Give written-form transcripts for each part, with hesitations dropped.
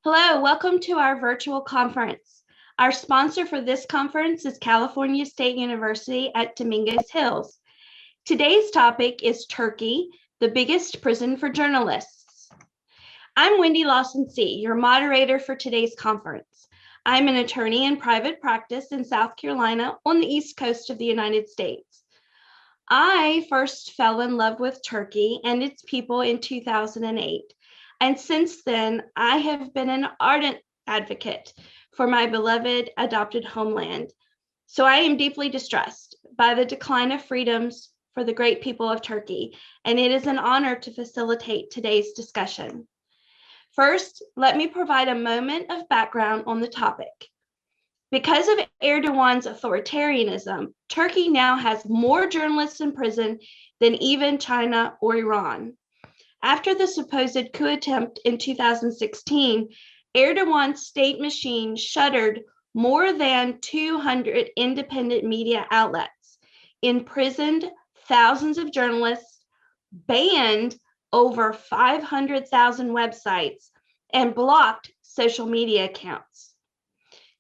Hello, welcome to our virtual conference. Our sponsor for this conference is California State University at Dominguez Hills. Today's topic is Turkey, the biggest prison for journalists. I'm Wendy Lawson-C, your moderator for today's conference. I'm an attorney in private practice in South Carolina on the East Coast of the United States. I first fell in love with Turkey and its people in 2008. And since then, I have been an ardent advocate for my beloved adopted homeland. So I am deeply distressed by the decline of freedoms for the great people of Turkey, and it is an honor to facilitate today's discussion. First, let me provide a moment of background on the topic. Because of Erdogan's authoritarianism, Turkey now has more journalists in prison than even China or Iran. After the supposed coup attempt in 2016, Erdogan's state machine shuttered more than 200 independent media outlets, imprisoned thousands of journalists, banned over 500,000 websites, and blocked social media accounts.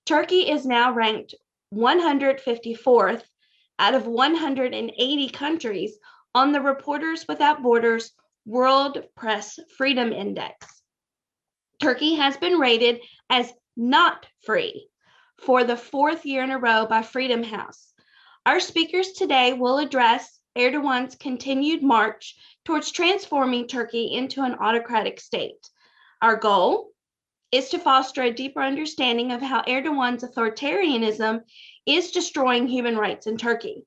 Turkey is now ranked 154th out of 180 countries on the Reporters Without Borders World Press Freedom Index. Turkey has been rated as not free for the fourth year in a row by Freedom House. Our speakers today will address Erdogan's continued march towards transforming Turkey into an autocratic state. Our goal is to foster a deeper understanding of how Erdogan's authoritarianism is destroying human rights in Turkey,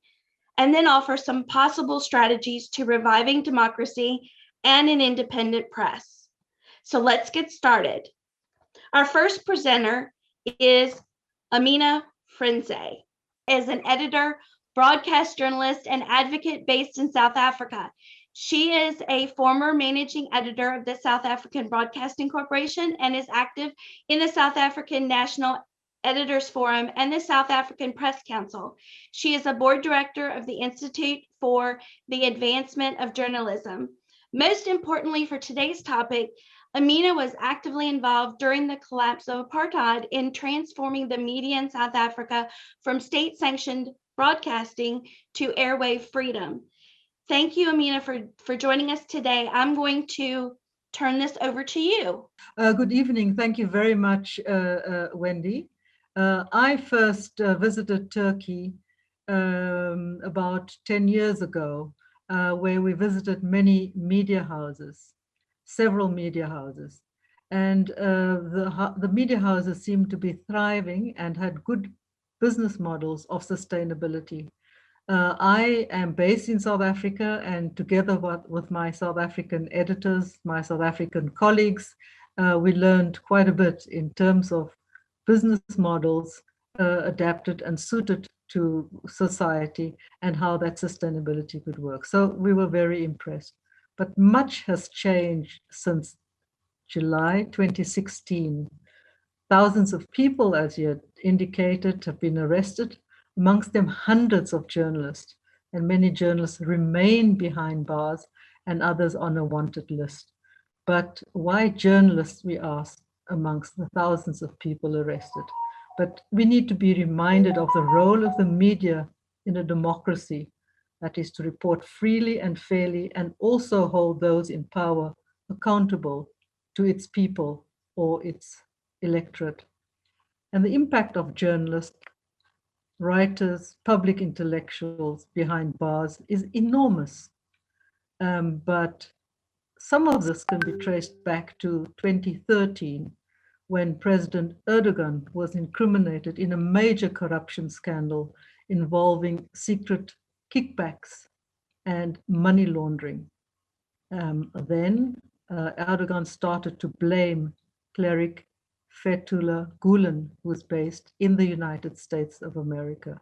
and then offer some possible strategies to reviving democracy and an independent press. So let's get started. Our first presenter is Amina Frenze, is an editor, broadcast journalist, and advocate based in South Africa. She is a former managing editor of the South African Broadcasting Corporation and is active in the South African National Editors Forum and the South African Press Council. She is a board director of the Institute for the Advancement of Journalism. Most importantly for today's topic, Amina was actively involved during the collapse of apartheid in transforming the media in South Africa from state-sanctioned broadcasting to airwave freedom. Thank you, Amina, for joining us today. I'm going to turn this over to you. Good evening. Thank you very much, Wendy. I first visited Turkey about 10 years ago, where we visited many media houses, several media houses. And the media houses seemed to be thriving and had good business models of sustainability. I am based in South Africa, and together with my South African editors, my South African colleagues, we learned quite a bit in terms of business models adapted and suited to society and how that sustainability could work. So we were very impressed. But much has changed since July 2016. Thousands of people, as you had indicated, have been arrested, amongst them hundreds of journalists, and many journalists remain behind bars and others on a wanted list. But why journalists, we ask, amongst the thousands of people arrested? But we need to be reminded of the role of the media in a democracy, that is to report freely and fairly and also hold those in power accountable to its people or its electorate. And the impact of journalists, writers, public intellectuals behind bars is enormous. But some of this can be traced back to 2013, when President Erdogan was incriminated in a major corruption scandal involving secret kickbacks and money laundering. Then Erdogan started to blame cleric Fethullah Gulen, who is based in the United States of America.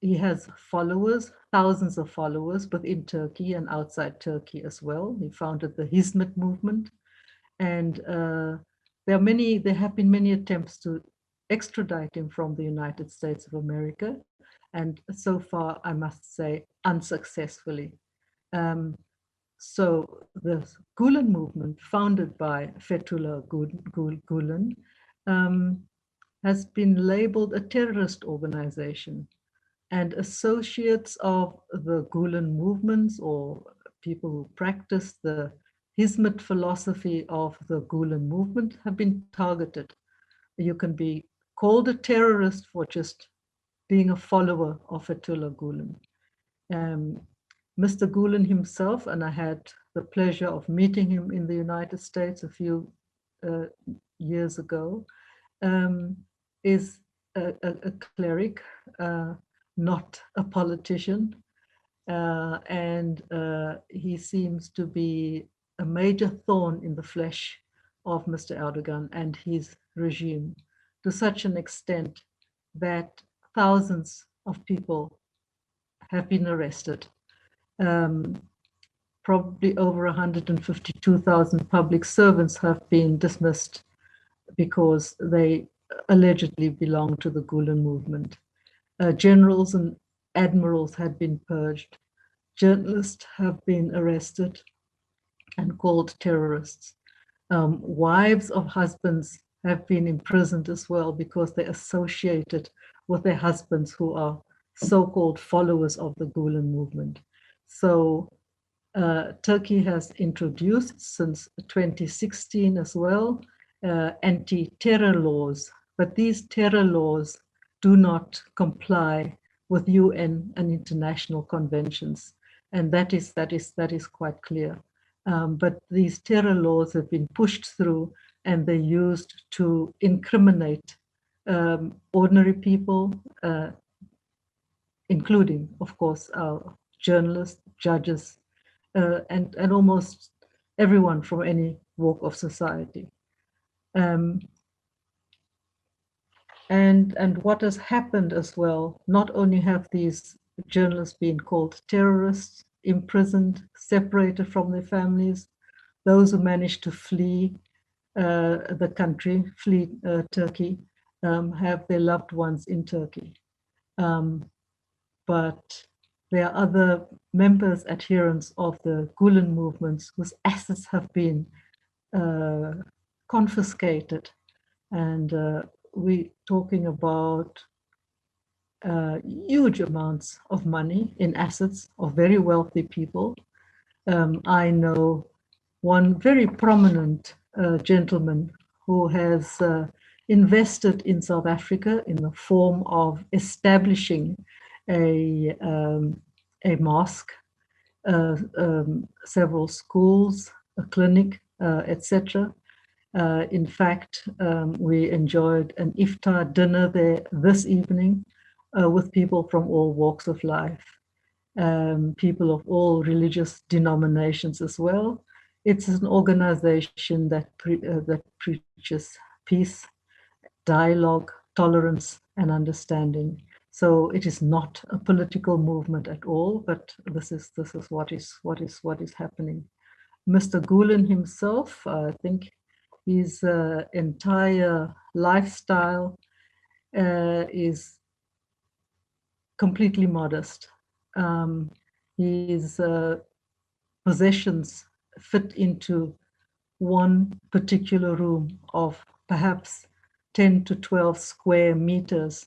He has followers, thousands of followers within Turkey and outside Turkey as well. He founded the Hizmet movement, and there have been many attempts to extradite him from the United States of America, and so far, I must say, unsuccessfully. So the Gulen movement, founded by Fethullah Gulen, has been labeled a terrorist organization, and associates of the Gulen movements or people who practice the Hizmet philosophy of the Gulen movement have been targeted. You can be called a terrorist for just being a follower of Fethullah Gulen. Mr. Gulen himself, and I had the pleasure of meeting him in the United States a few years ago, is a cleric, not a politician, and he seems to be a major thorn in the flesh of Mr. Erdogan and his regime, to such an extent that thousands of people have been arrested. Probably over 152,000 public servants have been dismissed because they allegedly belong to the Gulen movement. Generals and admirals had been purged. Journalists have been arrested and called terrorists. Wives of husbands have been imprisoned as well because they associated with their husbands who are so-called followers of the Gulen movement. So Turkey has introduced since 2016 as well anti-terror laws, but these terror laws do not comply with UN and international conventions, and that is quite clear. But these terror laws have been pushed through, and they're used to incriminate ordinary people, including, of course, our journalists, judges, and almost everyone from any walk of society. And what has happened as well, not only have these journalists been called terrorists, imprisoned, separated from their families, those who managed to flee the country, flee Turkey, have their loved ones in Turkey. But there are other members, adherents of the Gulen movements whose assets have been confiscated, and we're talking about huge amounts of money in assets of very wealthy people. I know one very prominent gentleman who has invested in South Africa in the form of establishing a mosque, several schools, a clinic, etc. In fact, we enjoyed an iftar dinner there this evening with people from all walks of life, people of all religious denominations as well. It's an organization that preaches peace, dialogue, tolerance, and understanding. So it is not a political movement at all, but this is what is happening. Mr. Gulen himself, I think his entire lifestyle is completely modest. His possessions fit into one particular room of perhaps 10 to 12 square meters.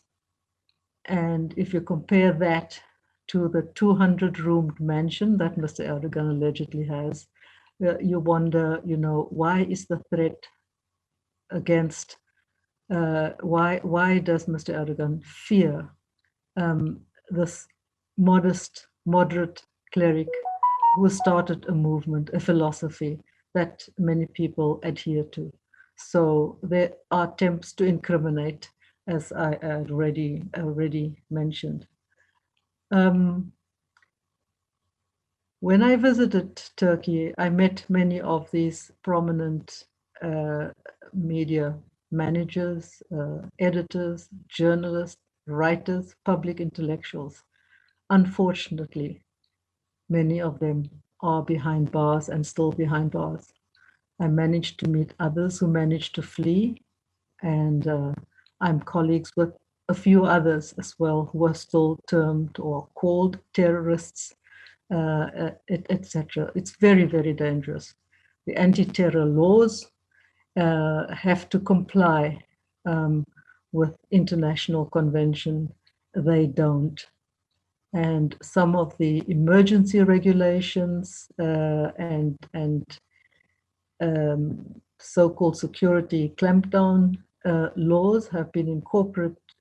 And if you compare that to the 200-roomed mansion that Mr. Erdogan allegedly has, you wonder, why is the threat against, why does Mr. Erdogan fear this modest, moderate cleric who started a movement, a philosophy that many people adhere to? So there are attempts to incriminate, as I already mentioned. When I visited Turkey, I met many of these prominent media managers, editors, journalists, writers, public intellectuals. Unfortunately, many of them are behind bars and still behind bars. I managed to meet others who managed to flee, and I'm colleagues with a few others as well who are still termed or called terrorists. etc. It's very, very dangerous. The anti-terror laws have to comply with international convention. They don't. And some of the emergency regulations and so-called security clampdown laws have been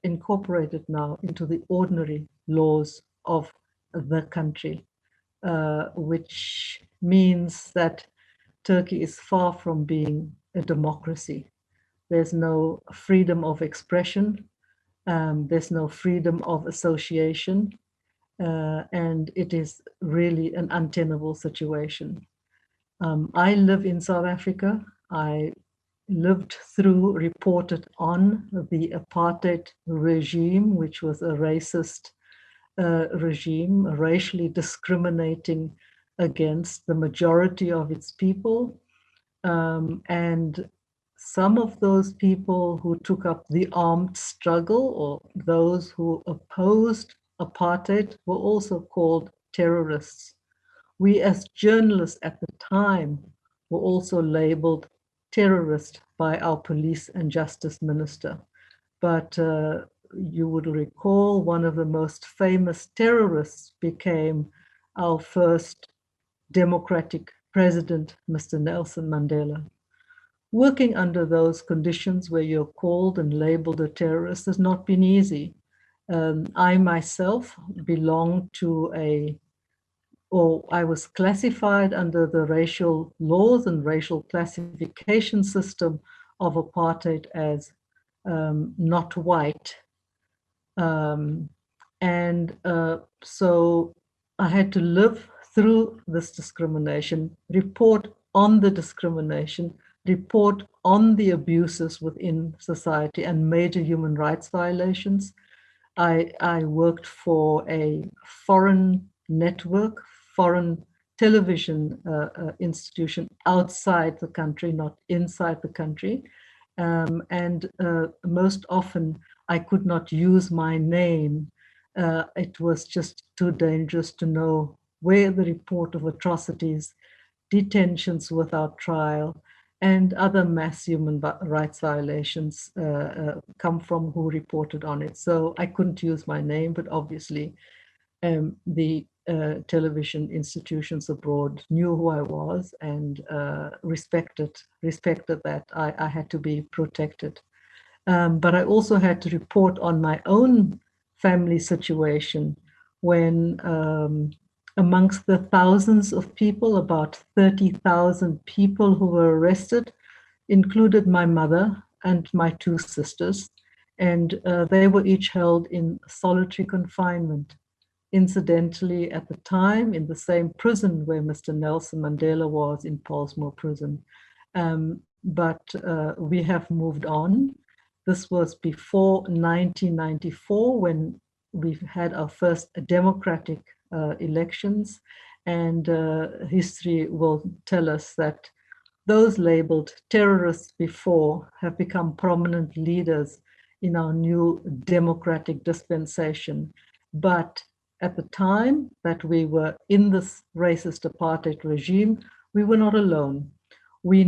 incorporated now into the ordinary laws of the country, which means that Turkey is far from being a democracy. There's no freedom of expression. There's no freedom of association. And it is really an untenable situation. I live in South Africa. I lived through, reported on the apartheid regime, which was a racist regime, racially discriminating against the majority of its people. And some of those people who took up the armed struggle, or those who opposed apartheid, were also called terrorists. We as journalists at the time were also labeled terrorist by our police and justice minister. But you would recall one of the most famous terrorists became our first democratic president, Mr. Nelson Mandela. Working under those conditions where you're called and labeled a terrorist has not been easy. I myself belong to I was classified under the racial laws and racial classification system of apartheid as not white. So I had to live through this discrimination, report on the discrimination, report on the abuses within society and major human rights violations. I worked for a foreign network, foreign television institution outside the country, not inside the country. And most often I could not use my name. It was just too dangerous to know where the report of atrocities, detentions without trial, and other mass human rights violations come from, who reported on it. So I couldn't use my name, but obviously the television institutions abroad knew who I was and respected that I had to be protected. But I also had to report on my own family situation when amongst the thousands of people, about 30,000 people who were arrested, included my mother and my two sisters, and they were each held in solitary confinement. Incidentally, at the time, in the same prison where Mr. Nelson Mandela was, in Pollsmoor prison. But we have moved on. This was before 1994, when we've had our first democratic elections, and history will tell us that those labeled terrorists before have become prominent leaders in our new democratic dispensation. But at the time that we were in this racist apartheid regime, we were not alone. We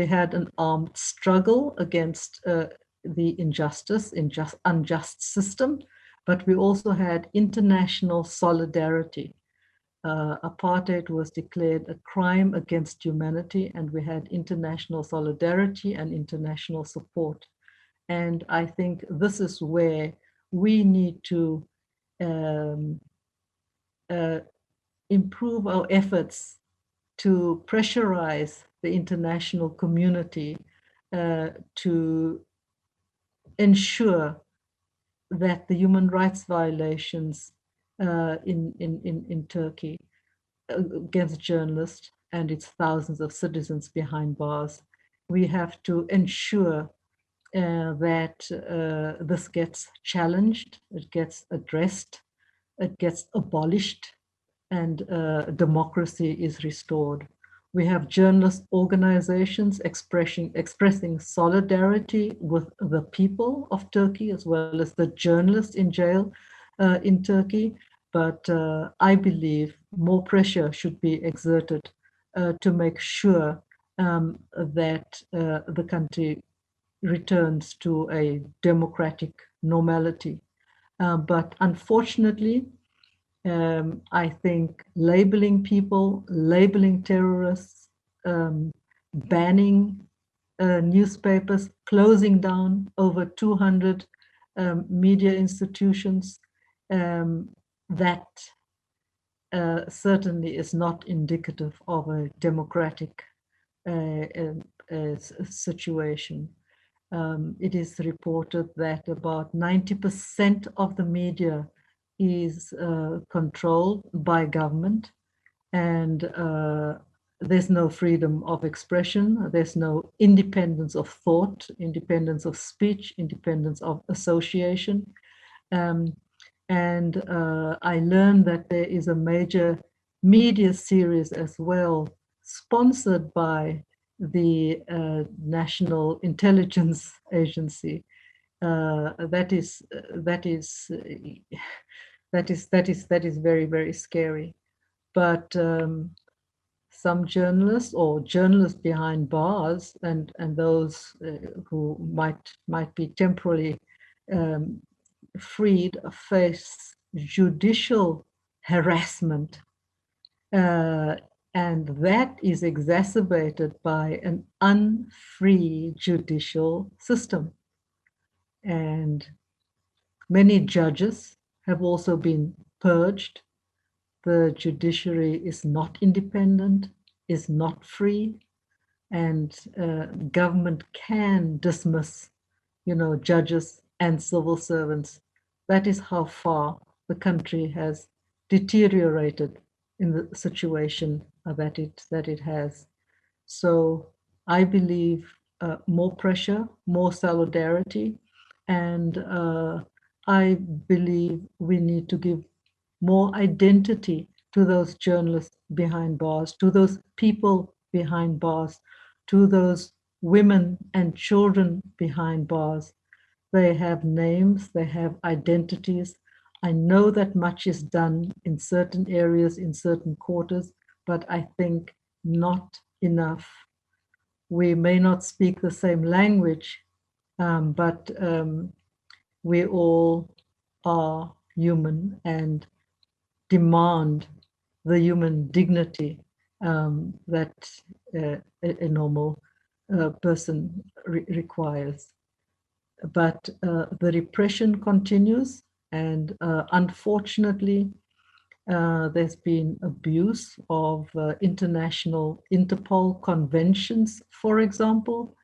had an armed struggle against the unjust system, but we also had international solidarity. Apartheid was declared a crime against humanity, and we had international solidarity and international support. And I think this is where we need to improve our efforts to pressurize the international community to ensure that the human rights violations in Turkey against journalists and its thousands of citizens behind bars, we have to ensure that this gets challenged, it gets addressed, it gets abolished, and democracy is restored. We have journalist organizations expressing solidarity with the people of Turkey, as well as the journalists in jail in Turkey. But I believe more pressure should be exerted to make sure that the country returns to a democratic normality. But unfortunately, I think labeling people, labeling terrorists, banning newspapers, closing down over 200 media institutions, that certainly is not indicative of a democratic situation. It is reported that about 90% of the media is controlled by government, and there's no freedom of expression, there's no independence of thought, independence of speech, independence of association. And I learned that there is a major media series as well, sponsored by the National Intelligence Agency. That is very, very scary. But some journalists or journalists behind bars and those who might be temporarily freed face judicial harassment, and that is exacerbated by an unfree judicial system. And many judges have also been purged. The judiciary is not independent, is not free, and government can dismiss, judges and civil servants. That is how far the country has deteriorated in the situation that it has. So I believe more pressure, more solidarity, and I believe we need to give more identity to those journalists behind bars, to those people behind bars, to those women and children behind bars. They have names, they have identities. I know that much is done in certain areas, in certain quarters, but I think not enough. We may not speak the same language, but we all are human and demand the human dignity that a normal person requires. But the repression continues, and unfortunately, there's been abuse of international Interpol conventions, for example,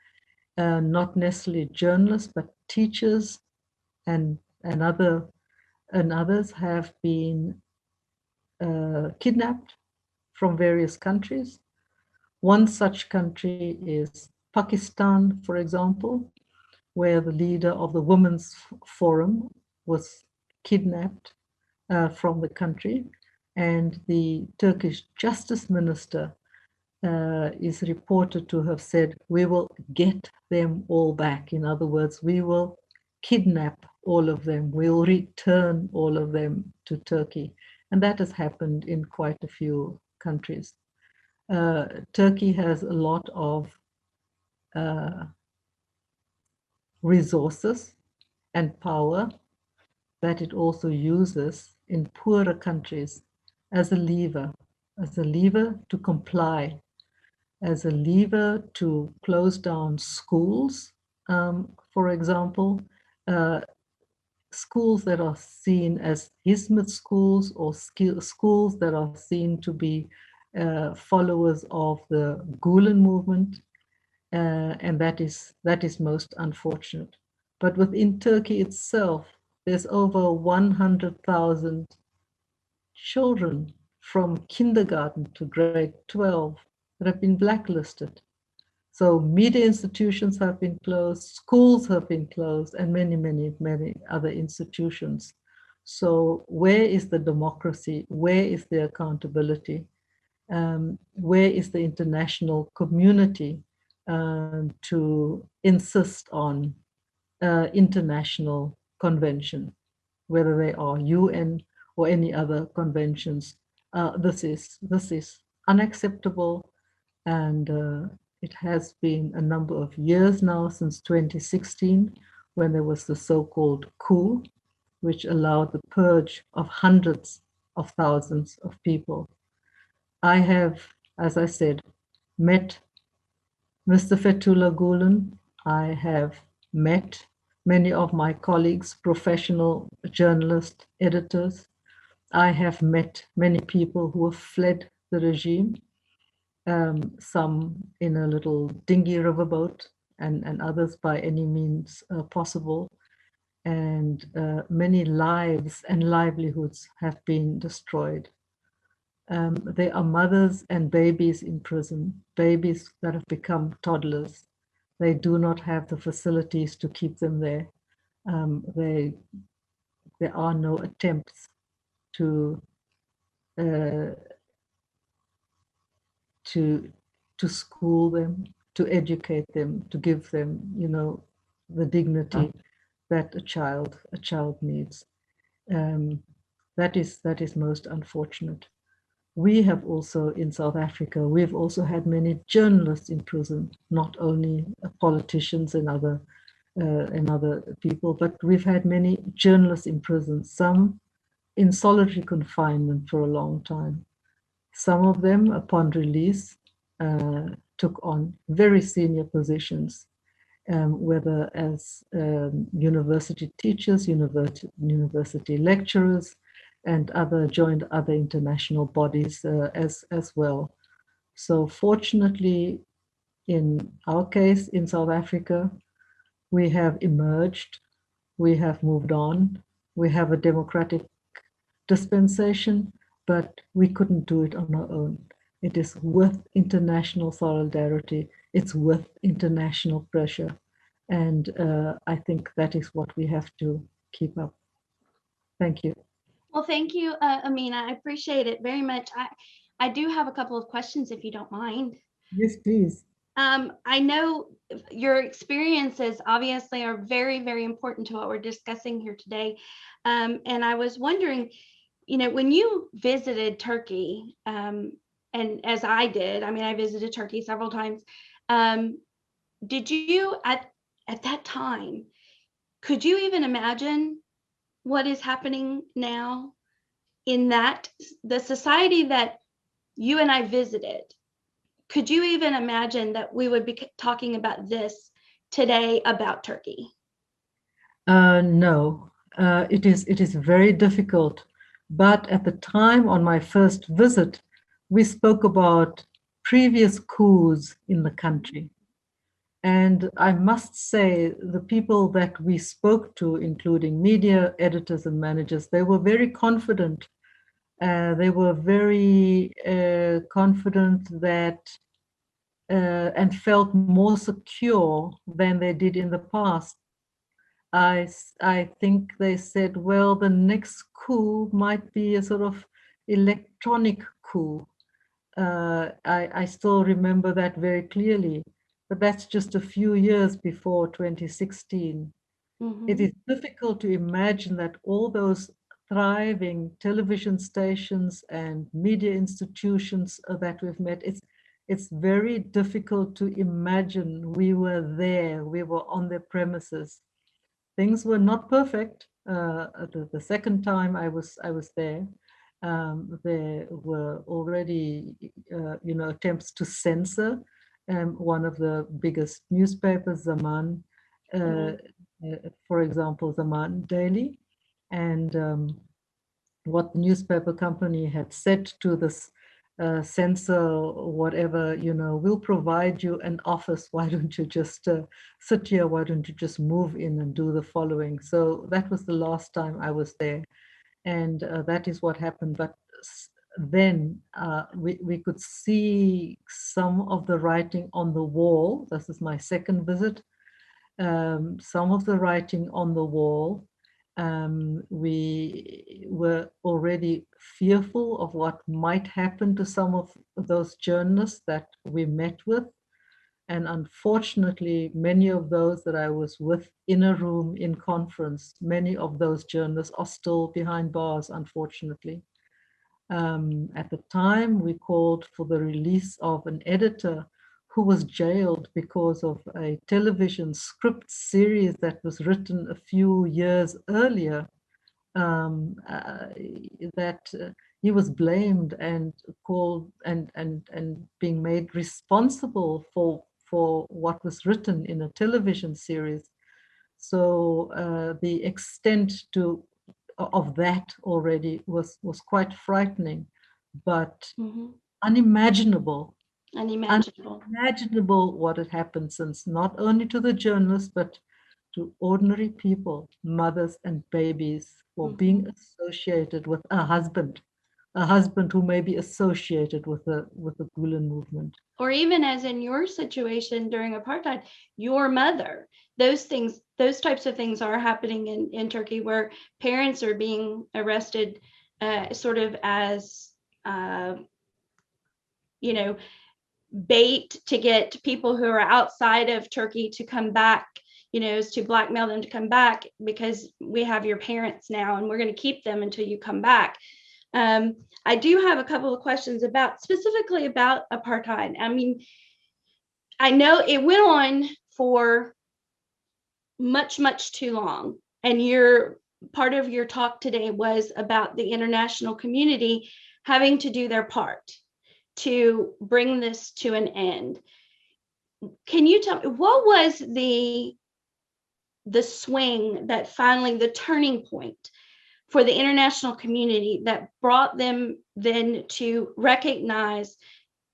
not necessarily journalists, but teachers and others have been kidnapped from various countries. One such country is Pakistan, for example, where the leader of the Women's Forum was kidnapped from the country, and the Turkish Justice Minister is reported to have said, "We will get them all back." In other words, we will kidnap all of them, we'll return all of them to Turkey. And that has happened in quite a few countries. Turkey has a lot of resources and power that it also uses in poorer countries as a lever to comply, as a lever to close down schools, for example, schools that are seen as Hizmet schools or schools that are seen to be followers of the Gulen movement, and that is most unfortunate. But within Turkey itself, there's over 100,000 children from kindergarten to grade 12 that have been blacklisted. So media institutions have been closed, schools have been closed, and many, many, many other institutions. So where is the democracy? Where is the accountability? Where is the international community to insist on international convention, whether they are UN or any other conventions. This is unacceptable, and it has been a number of years now, since 2016, when there was the so-called coup, which allowed the purge of hundreds of thousands of people. I have, as I said, met Mr. Fethullah Gulen. I have met many of my colleagues, professional journalists, editors. I have met many people who have fled the regime, some in a little dinghy riverboat, and others by any means possible. And many lives and livelihoods have been destroyed. There are mothers and babies in prison, babies that have become toddlers. They do not have the facilities to keep them there. There are no attempts to school them, to educate them, to give them, the dignity that a child needs. That is most unfortunate. We have also, in South Africa, we've also had many journalists in prison, not only politicians and other people, but we've had many journalists in prison, some in solitary confinement for a long time. Some of them, upon release, took on very senior positions, whether as university teachers, university lecturers, and joined other international bodies as well. So fortunately, in our case, in South Africa, we have emerged, we have moved on, we have a democratic dispensation, but we couldn't do it on our own. It is with international solidarity, it's with international pressure. And I think that is what we have to keep up. Thank you. Well, thank you, Amina. I appreciate it very much. I do have a couple of questions, if you don't mind. Yes, please. I know your experiences obviously are very, very important to what we're discussing here today. And I was wondering, when you visited Turkey, and as I did, I visited Turkey several times. Did you, at that time, could you even imagine what is happening now in the society that you and I visited? Could you even imagine that we would be talking about this today about Turkey? No, it is very difficult. But at the time on my first visit, we spoke about previous coups in the country. And I must say, the people that we spoke to, including media editors and managers, they were very confident. They were very confident that and felt more secure than they did in the past. I think they said, well, the next coup might be a sort of electronic coup. I still remember that very clearly, but that's just a few years before 2016. Mm-hmm. It is difficult to imagine that all those thriving television stations and media institutions that we've met, it's very difficult to imagine we were there, we were on their premises. Things were not perfect. The second time I was there, there were already, attempts to censor one of the biggest newspapers, Zaman, for example, Zaman Daily, and what the newspaper company had said to this censor, whatever, we'll provide you an office. Why don't you just sit here? Why don't you just move in and do the following? So that was the last time I was there. And that is what happened. But then we could see some of the writing on the wall. This is my second visit. Some of the writing on the wall. We were already fearful of what might happen to some of those journalists that we met with. And unfortunately, many of those that I was with in a room in conference, many of those journalists are still behind bars, unfortunately. At the time, we called for the release of an editor who was jailed because of a television script series that was written a few years earlier, that he was blamed and called and being made responsible for what was written in a television series. So the extent of that already was quite frightening, but unimaginable. Unimaginable. Unimaginable what had happened, since not only to the journalists, but to ordinary people, mothers and babies, for being associated with a husband who may be associated with the Gulen movement. Or even as in your situation during apartheid, your mother. Those things, those types of things are happening in Turkey, where parents are being arrested sort of as, you know, bait to get people who are outside of Turkey to come back, you know, is to blackmail them to come back, because we have your parents now and we're going to keep them until you come back. I do have a couple of questions specifically about apartheid. I mean, I know it went on for much, much too long. And part of your talk today was about the international community having to do their part to bring this to an end. Can you tell me, what was the swing that finally, the turning point for the international community that brought them then to recognize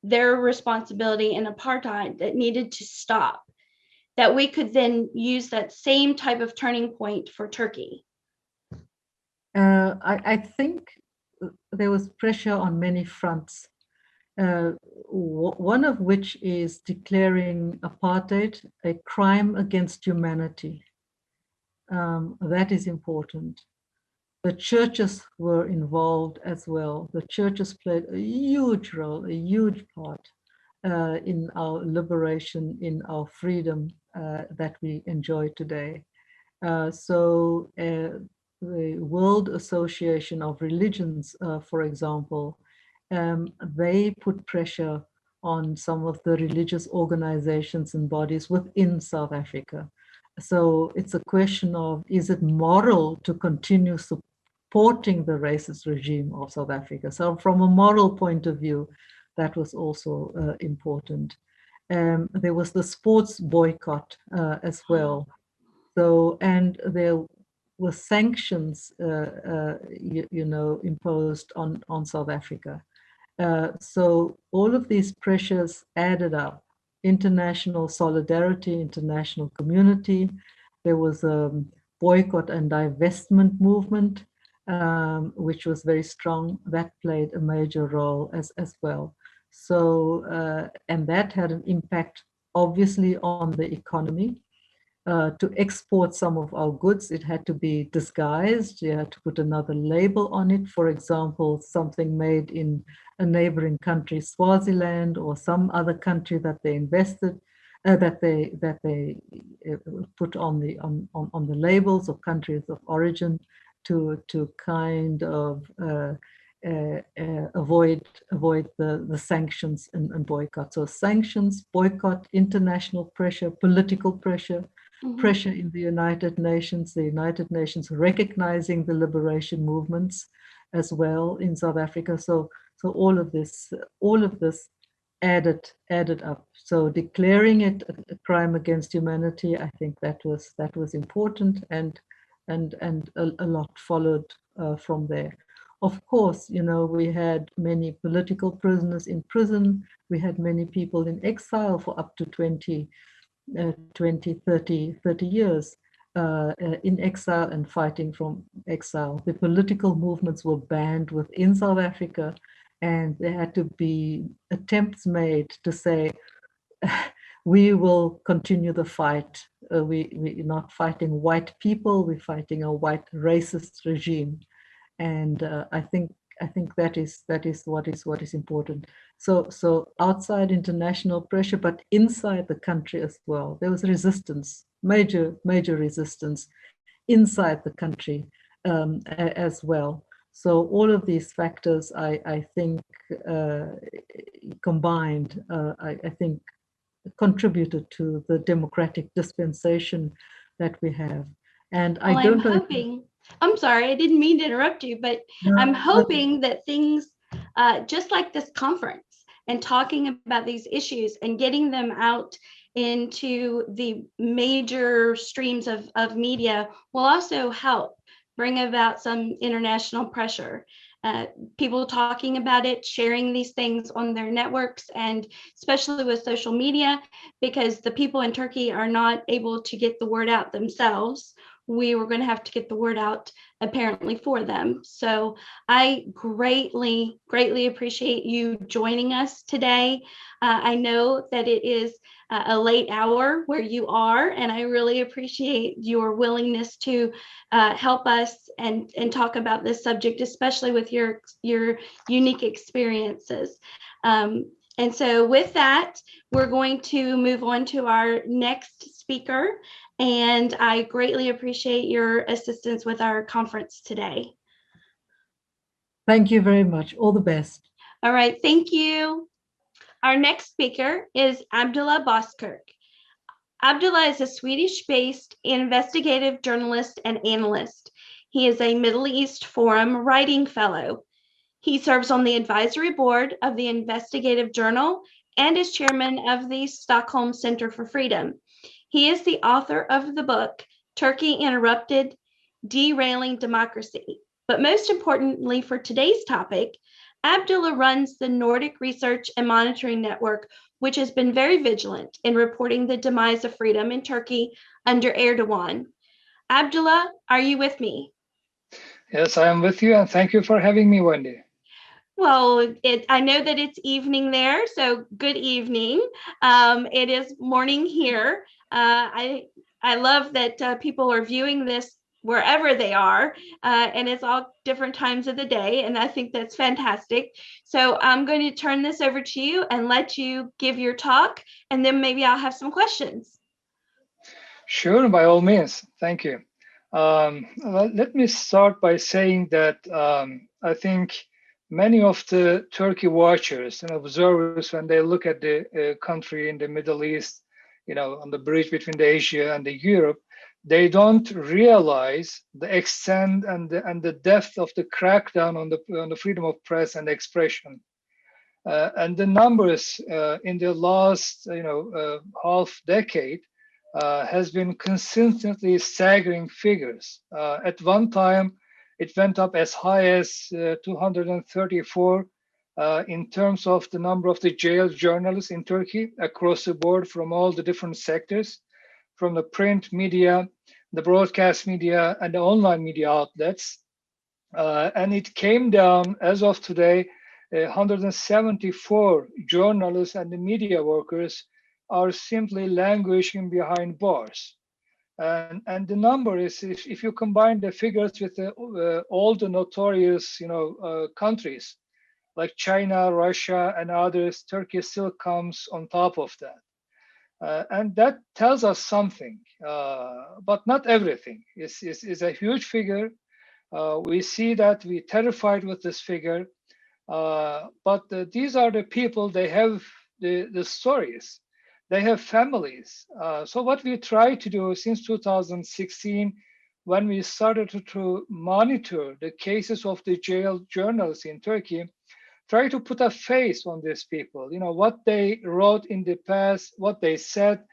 their responsibility in apartheid that needed to stop, that we could then use that same type of turning point for Turkey? I think there was pressure on many fronts, one of which is declaring apartheid a crime against humanity. That is important. The churches were involved as well. The churches played a huge role, a huge part in our liberation, in our freedom that we enjoy today. So the World Association of Religions, for example, they put pressure on some of the religious organizations and bodies within South Africa. So it's a question of, is it moral to continue supporting the racist regime of South Africa? So from a moral point of view, that was also important. There was the sports boycott as well. So, and there were sanctions, imposed on South Africa. So all of these pressures added up. International solidarity, international community. There was a boycott and divestment movement, which was very strong. That played a major role as well. So, and that had an impact, obviously, on the economy. To export some of our goods, it had to be disguised. You had to put another label on it. For example, something made in a neighboring country, Swaziland, or some other country that they invested, that they put on the labels of countries of origin to kind of avoid the sanctions and boycott. So sanctions, boycott, international pressure, political pressure. Pressure in the United Nations recognizing the liberation movements as well in South Africa. So all of this added up. So declaring it a crime against humanity, I think that was important, and a lot followed from there. Of course, we had many political prisoners in prison. We had many people in exile for up to 20, 30 years in exile and fighting from exile. The political movements were banned within South Africa, and there had to be attempts made to say, we will continue the fight. We're not fighting white people, we're fighting a white racist regime. And I think I think that is what is important. So outside international pressure, but inside the country as well, there was resistance, major resistance inside the country as well. So all of these factors, I think, combined, I think, contributed to the democratic dispensation that we have. And I Well, don't I'm know. hoping, I'm sorry, I didn't mean to interrupt you, but I'm hoping that things just like this conference and talking about these issues and getting them out into the major streams of media will also help bring about some international pressure. People talking about it, sharing these things on their networks, and especially with social media, because the people in Turkey are not able to get the word out themselves. We were going to have to get the word out apparently for them. So I greatly appreciate you joining us today. I know that it is a late hour where you are, and I really appreciate your willingness to help us and talk about this subject, especially with your unique experiences. And so with that, we're going to move on to our next speaker. And I greatly appreciate your assistance with our conference today. Thank you very much. All the best. All right, thank you. Our next speaker is Abdullah Boskirk. Abdullah is a Swedish-based investigative journalist and analyst. He is a Middle East Forum Writing Fellow. He serves on the advisory board of the Investigative Journal and is chairman of the Stockholm Center for Freedom. He is the author of the book, Turkey Interrupted, Derailing Democracy. But most importantly for today's topic, Abdullah runs the Nordic Research and Monitoring Network, which has been very vigilant in reporting the demise of freedom in Turkey under Erdogan. Abdullah, are you with me? Yes, I am with you, and thank you for having me, Wendy. Well, I know that it's evening there, so good evening. It is morning here. I love that people are viewing this wherever they are, and it's all different times of the day, and I think that's fantastic. So I'm going to turn this over to you and let you give your talk, and then maybe I'll have some questions. Sure, by all means. Thank you. Let me start by saying that I think many of the Turkey watchers and observers, when they look at the country in the Middle East, on the bridge between the Asia and the Europe, they don't realize the extent and the depth of the crackdown on the freedom of press and expression. And the numbers in the last half decade has been consistently staggering figures. At one time, it went up as high as 234 in terms of the number of the jailed journalists in Turkey across the board from all the different sectors, from the print media, the broadcast media, and the online media outlets. And it came down, as of today, 174 journalists and the media workers are simply languishing behind bars. And the number is, if you combine the figures with all the notorious countries like China, Russia, and others, Turkey still comes on top of that. And that tells us something, but not everything. It's a huge figure. We see that we're terrified with this figure, but these are the people, they have the stories. They have families. So what we try to do since 2016, when we started to monitor the cases of the jailed journalists in Turkey, try to put a face on these people. What they wrote in the past, what they said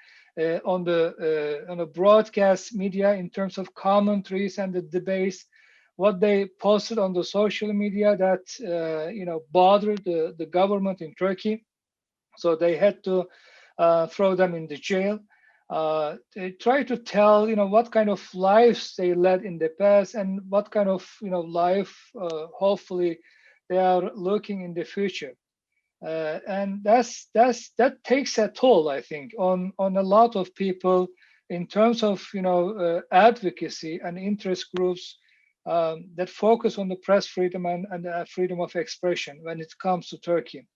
on the broadcast media in terms of commentaries and the debates, what they posted on the social media that bothered the government in Turkey. So they had to throw them in the jail. They try to tell, what kind of lives they led in the past and what kind of, life, hopefully, they are looking in the future. And that takes a toll, I think, on a lot of people in terms of, advocacy and interest groups that focus on the press freedom and freedom of expression when it comes to Turkey.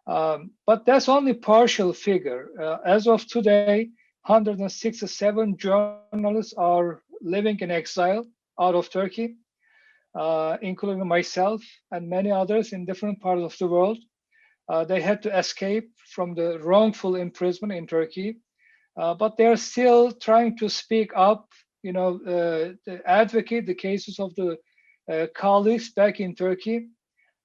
But that's only partial figure. As of today, 167 journalists are living in exile out of Turkey, including myself and many others in different parts of the world. They had to escape from the wrongful imprisonment in Turkey, but they're still trying to speak up, to advocate the cases of the colleagues back in Turkey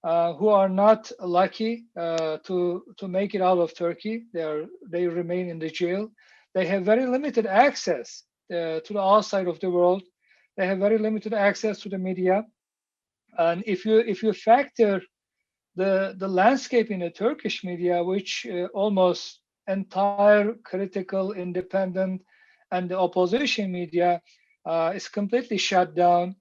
who are not lucky to make it out of Turkey. They remain in the jail. They have very limited access to the outside of the world. They have very limited access to the media. And if you factor the landscape in the Turkish media, which almost entire critical, independent, and the opposition media is completely shut down.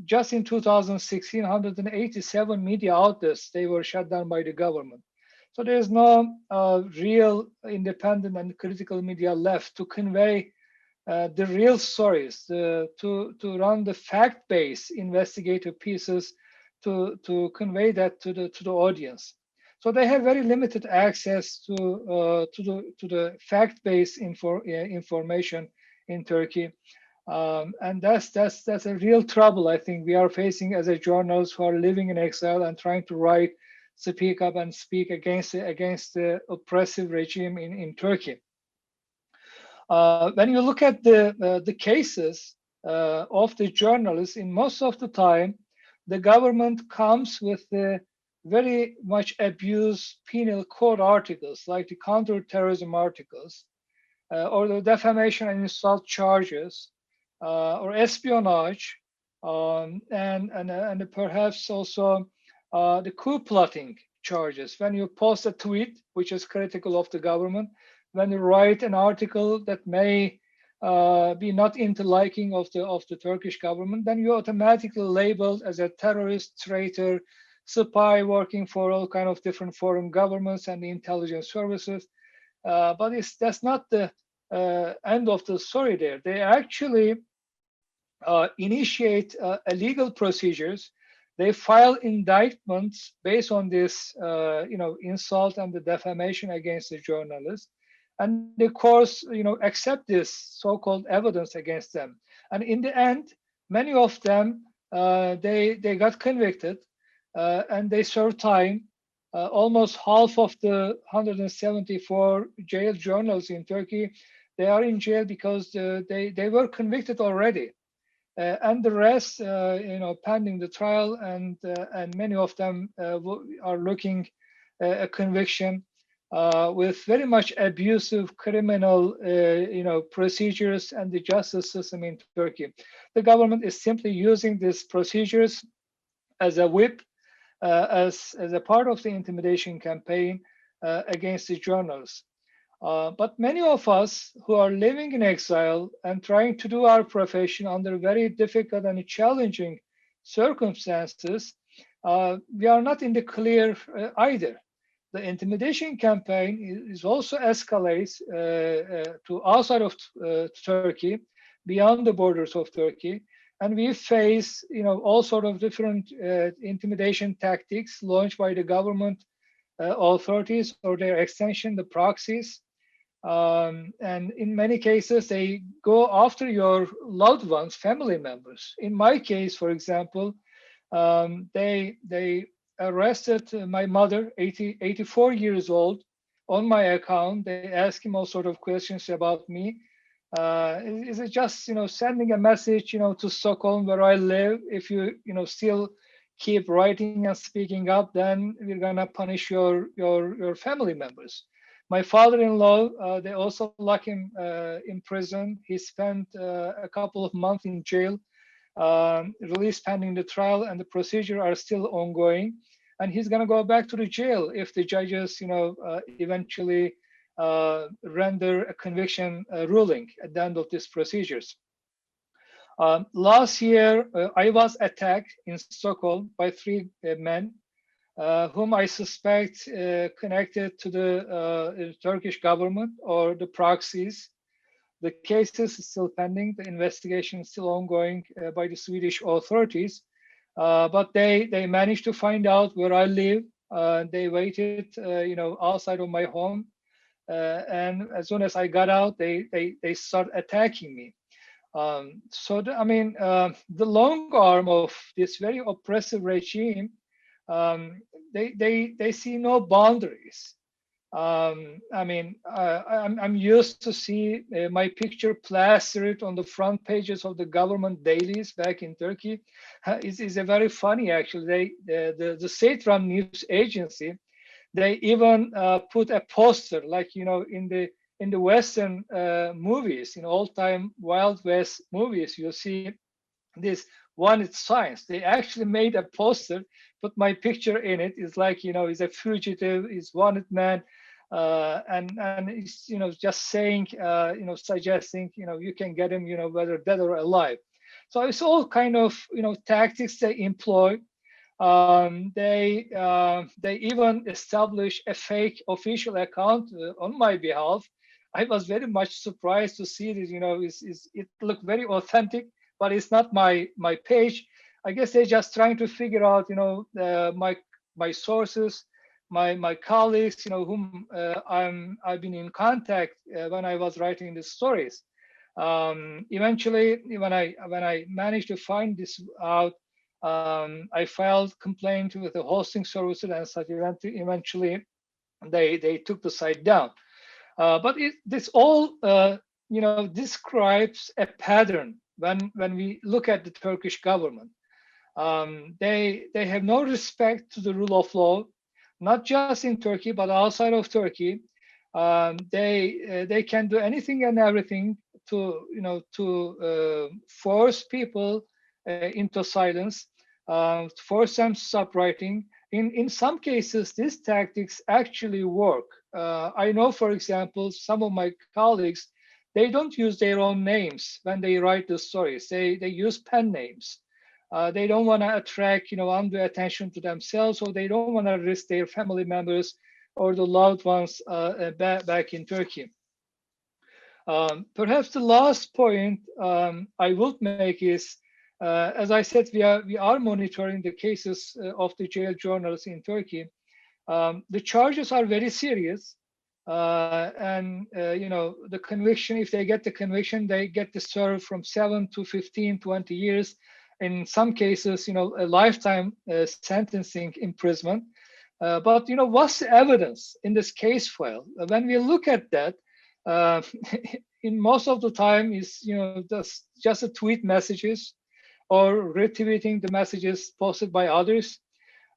Just in 2016, 187 media outlets, they were shut down by the government. So there's no real independent and critical media left to convey the real stories, to run the fact-based investigative pieces, to convey that to the audience. So they have very limited access to the fact-based information in Turkey, and that's a real trouble I think we are facing as a journalists who are living in exile and trying to write, speak up, and speak against the oppressive regime in Turkey. When you look at the cases of the journalists, in most of the time, the government comes with the very much abused penal code articles, like the counterterrorism articles, or the defamation and insult charges, or espionage, and perhaps also the coup plotting charges. When you post a tweet which is critical of the government, when you write an article that may be not into liking of the Turkish government, then you're automatically labeled as a terrorist, traitor, spy working for all kind of different foreign governments and the intelligence services. But that's not the end of the story there. They actually initiate illegal procedures. They file indictments based on this, insult and the defamation against the journalists. And the courts, accept this so-called evidence against them. And in the end, many of them, they got convicted and they served time. Almost half of the 174 jailed journalists in Turkey, they are in jail because they were convicted already. And the rest, pending the trial, and many of them are looking a conviction. With very much abusive criminal, procedures and the justice system in Turkey. The government is simply using these procedures as a whip, as a part of the intimidation campaign against the journalists. But many of us who are living in exile and trying to do our profession under very difficult and challenging circumstances, we are not in the clear either. The intimidation campaign is also escalates to outside of Turkey, beyond the borders of Turkey, and we face, all sort of different intimidation tactics launched by the government authorities or their extension, the proxies. And in many cases, they go after your loved ones, family members. In my case, for example, they arrested my mother, 84 years old, on my account. They asked him all sort of questions about me. Is it just, sending a message, to Stockholm where I live? If you, still keep writing and speaking up, then we're gonna punish your family members. My father-in-law, they also locked him in prison. He spent a couple of months in jail, released pending the trial, and the procedure are still ongoing. And he's going to go back to the jail if the judges, eventually render a conviction ruling at the end of these procedures. Last year, I was attacked in Stockholm by 3 men, whom I suspect connected to the Turkish government or the proxies. The case is still pending. The investigation is still ongoing by the Swedish authorities. But they managed to find out where I live. They waited, outside of my home. And as soon as I got out, they start attacking me. The long arm of this very oppressive regime, they see no boundaries. I'm used to see my picture plastered on the front pages of the government dailies back in Turkey. It's a very funny, actually. The state-run news agency, they even put a poster, like in the Western movies, in old-time Wild West movies, you see this wanted signs. They actually made a poster, put my picture in it. It's like, he's a fugitive, he's wanted man. And it's, just saying, suggesting, you can get him, whether dead or alive. So it's all kind of, tactics they employ. They even establish a fake official account on my behalf. I was very much surprised to see this, it looked very authentic, but it's not my page. I guess they're just trying to figure out, my sources, my colleagues, whom I've been in contact when I was writing the stories. Eventually, when I managed to find this out, I filed complaint with the hosting services, and such. Eventually, they took the site down. But this all describes a pattern when we look at the Turkish government. They have no respect to the rule of law, not just in Turkey, but outside of Turkey. They can do anything and everything to force people into silence, force them to stop writing. In some cases, these tactics actually work. I know, for example, some of my colleagues, they don't use their own names when they write the stories. They use pen names. They don't want to attract, undue attention to themselves, or they don't want to risk their family members or the loved ones back in Turkey. Perhaps the last point I would make is, as I said, we are monitoring the cases of the jail journalists in Turkey. The charges are very serious, and the conviction, if they get the conviction, they get to serve from 7 to 15, 20 years. In some cases, a lifetime sentencing imprisonment. But what's the evidence in this case file? When we look at that, in most of the time is just a tweet messages or retweeting the messages posted by others,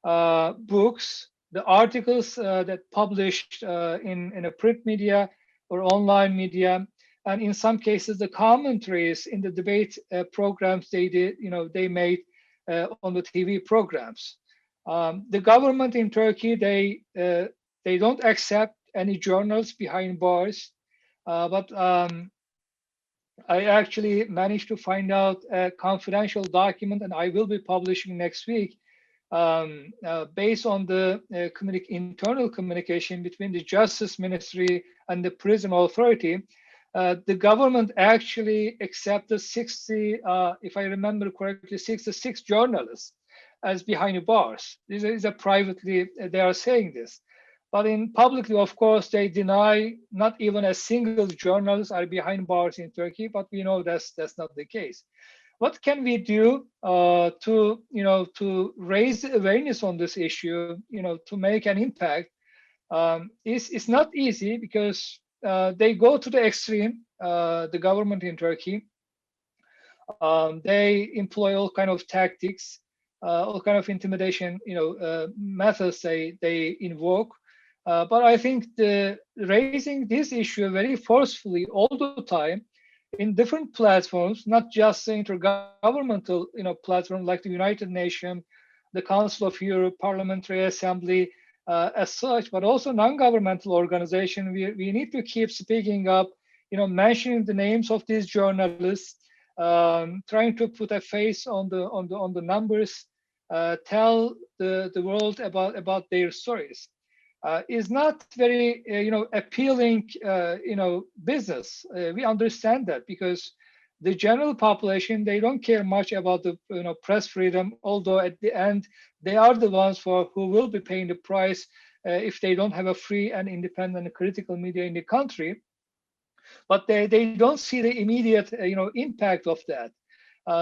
books, the articles that published in a print media or online media. And in some cases, the commentaries in the debate programs they made on the TV programs. The government in Turkey, they don't accept any journals behind bars, but I actually managed to find out a confidential document, and I will be publishing next week, based on the internal communication between the Justice Ministry and the Prison Authority. The government actually accepted 60, if I remember correctly, 66 journalists as behind the bars. This is a privately, they are saying this. But in publicly, of course, they deny not even a single journalist are behind bars in Turkey, but we know that's not the case. What can we do to raise awareness on this issue, to make an impact? It's not easy because they go to the extreme, the government in Turkey. They employ all kind of tactics, all kind of intimidation, methods they invoke. But I think raising this issue very forcefully all the time in different platforms, not just the intergovernmental, platform like the United Nations, the Council of Europe, Parliamentary Assembly, as such, but also non-governmental organization. We need to keep speaking up, mentioning the names of these journalists, trying to put a face on the numbers, tell the world about their stories. is not very, appealing, business. We understand that because the general population, they don't care much about the, press freedom, although at the end, they are the ones who will be paying the price if they don't have a free and independent critical media in the country. But they don't see the immediate, impact of that.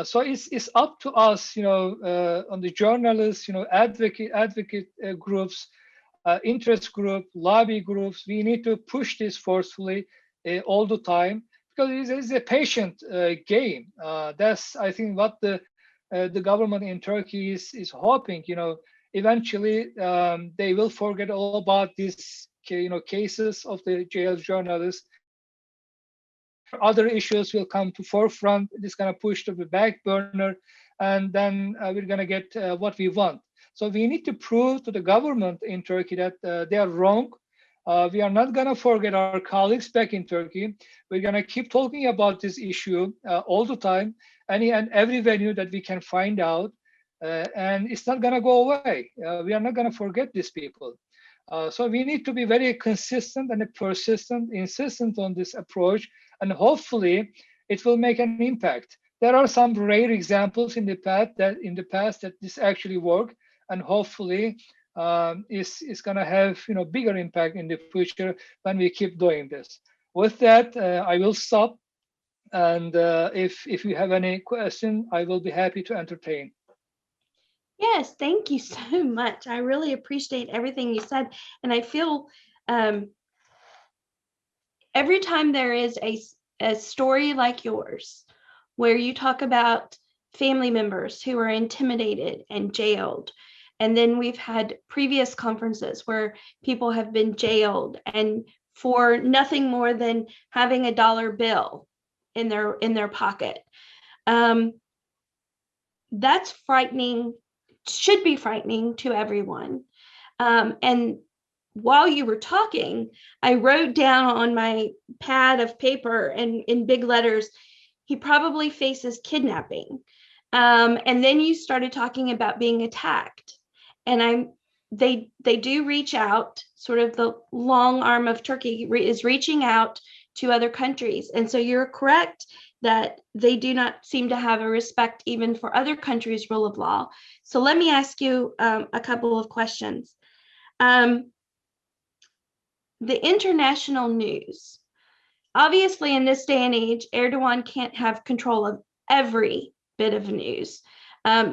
So it's up to us, on the journalists, advocate groups, interest group, lobby groups. We need to push this forcefully all the time because it's a patient game. That's, I think, what the government in Turkey is hoping. Eventually they will forget all about these, cases of the jailed journalists. Other issues will come to forefront. It's going to push to the back burner, and then we're going to get what we want. So we need to prove to the government in Turkey that they are wrong. We are not going to forget our colleagues back in Turkey. We're going to keep talking about this issue all the time, any and every venue that we can find out, and it's not going to go away. We are not going to forget these people. So we need to be very consistent and persistent, insistent on this approach, and hopefully it will make an impact. There are some rare examples in the past that this actually worked, and hopefully is going to have bigger impact in the future when we keep doing this. With that, I will stop, and if you have any question, I will be happy to entertain. Yes, thank you so much. I really appreciate everything you said. And I feel every time there is a story like yours, where you talk about family members who are intimidated and jailed, and then we've had previous conferences where people have been jailed and for nothing more than having a dollar bill in their pocket. That's frightening. Should be frightening to everyone. And while you were talking, I wrote down on my pad of paper and in big letters, he probably faces kidnapping. And then you started talking about being attacked. And they do reach out, sort of the long arm of Turkey is reaching out to other countries. And so you're correct that they do not seem to have a respect even for other countries' rule of law. So let me ask you a couple of questions. The international news. Obviously, in this day and age, Erdogan can't have control of every bit of news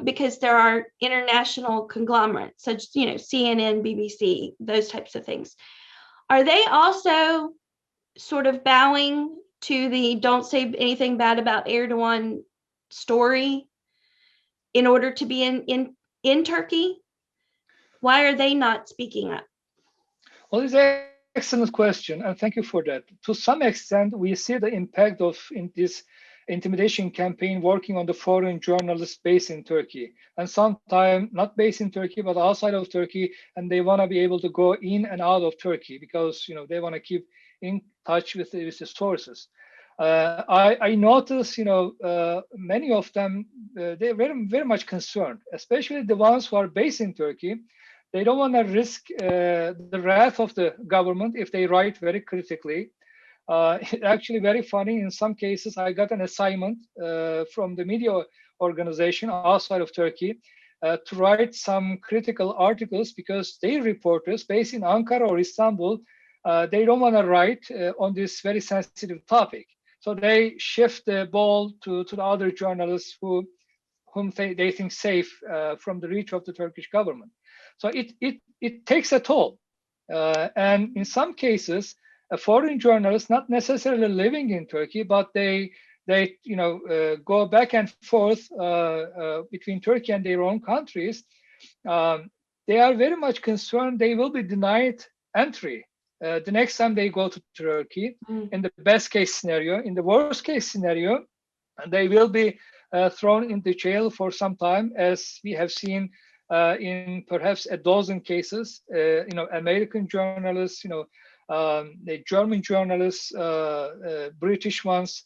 because there are international conglomerates, such CNN, BBC, those types of things. Are they also sort of bowing to the don't say anything bad about Erdogan story in order to be in Turkey? Why are they not speaking up? Well, it's an excellent question, and thank you for that. To some extent, we see the impact of this intimidation campaign working on the foreign journalists based in Turkey, and sometimes not based in Turkey, but outside of Turkey, and they want to be able to go in and out of Turkey because they want to keep in touch with the sources. I noticed, many of them, they're very, very much concerned, especially the ones who are based in Turkey. They don't want to risk the wrath of the government if they write very critically. Actually, very funny. In some cases, I got an assignment from the media organization outside of Turkey to write some critical articles because their reporters based in Ankara or Istanbul, they don't want to write on this very sensitive topic. So they shift the ball to the other journalists whom they think safe from the reach of the Turkish government. So it takes a toll. And in some cases, a foreign journalist, not necessarily living in Turkey, but they go back and forth between Turkey and their own countries. They are very much concerned they will be denied entry the next time they go to Turkey, in the best case scenario. In the worst case scenario, they will be thrown into jail for some time, as we have seen in perhaps a dozen cases. American journalists, the German journalists, British ones,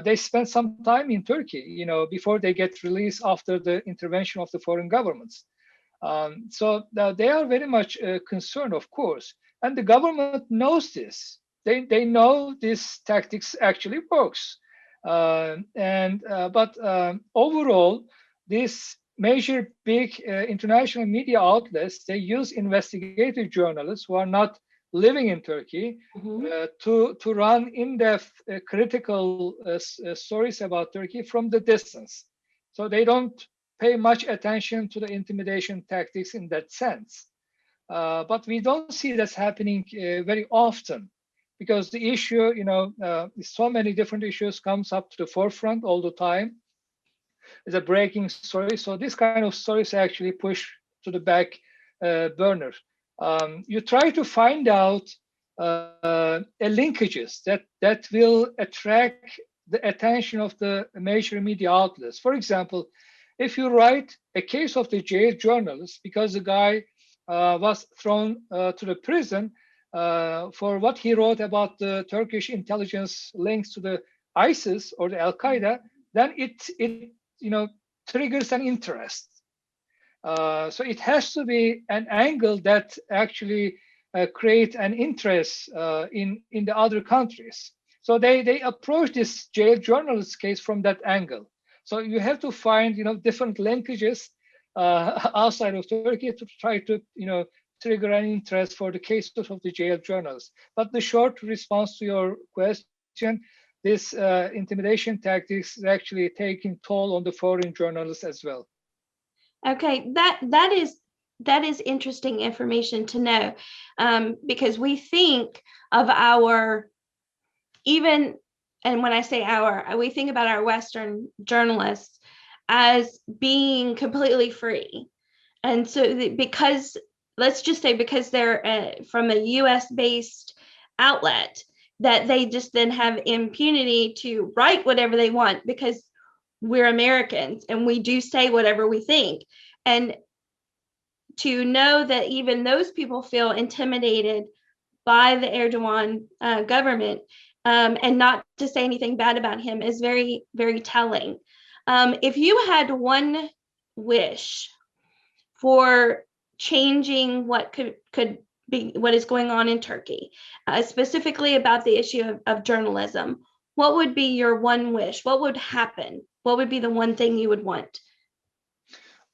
they spend some time in Turkey, before they get released after the intervention of the foreign governments. They are very much concerned, of course, and the government knows this. They know this tactics actually works, but overall, these major big international media outlets, they use investigative journalists who are not living in Turkey to run in-depth critical stories about Turkey from the distance. So they don't pay much attention to the intimidation tactics in that sense. But we don't see this happening very often, because the issue, so many different issues comes up to the forefront all the time. It's a breaking story. So this kind of stories actually push to the back burner. You try to find out linkages that will attract the attention of the major media outlets. For example, if you write a case of the jailed journalist because the guy was thrown to the prison for what he wrote about the Turkish intelligence links to the ISIS or the Al-Qaeda, then it triggers an interest. So it has to be an angle that actually create an interest in the other countries. So they approach this jail journalist case from that angle. So you have to find different linkages outside of Turkey to try to trigger an interest for the cases of the jail journalists. But the short response to your question, this intimidation tactics is actually taking toll on the foreign journalists as well. Okay, that is interesting information to know, because we think of and when I say we think about our Western journalists as being completely free. And so because they're from a US-based outlet, that they just then have impunity to write whatever they want because we're Americans and we do say whatever we think. And to know that even those people feel intimidated by the Erdogan government and not to say anything bad about him is very, very telling. If you had one wish for changing what could be what is going on in Turkey, specifically about the issue of journalism, what would be your one wish? What would happen? What would be the one thing you would want?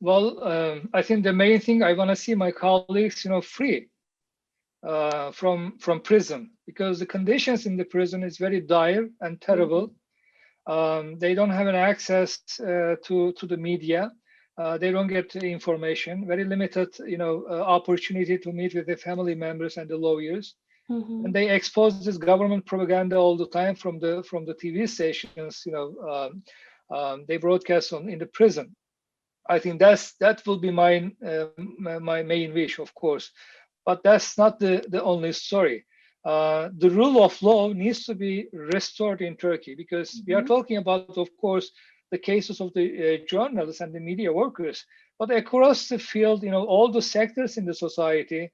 Well, I think the main thing, I want to see my colleagues, free from prison, because the conditions in the prison is very dire and terrible. They don't have an access to the media. They don't get information. Very limited, opportunity to meet with the family members and the lawyers. And they expose this government propaganda all the time from the TV stations. They broadcast in the prison. I think that will be my main wish, of course, but that's not the only story. The rule of law needs to be restored in Turkey, because we are talking about, of course, the cases of the journalists and the media workers, but across the field, all the sectors in the society,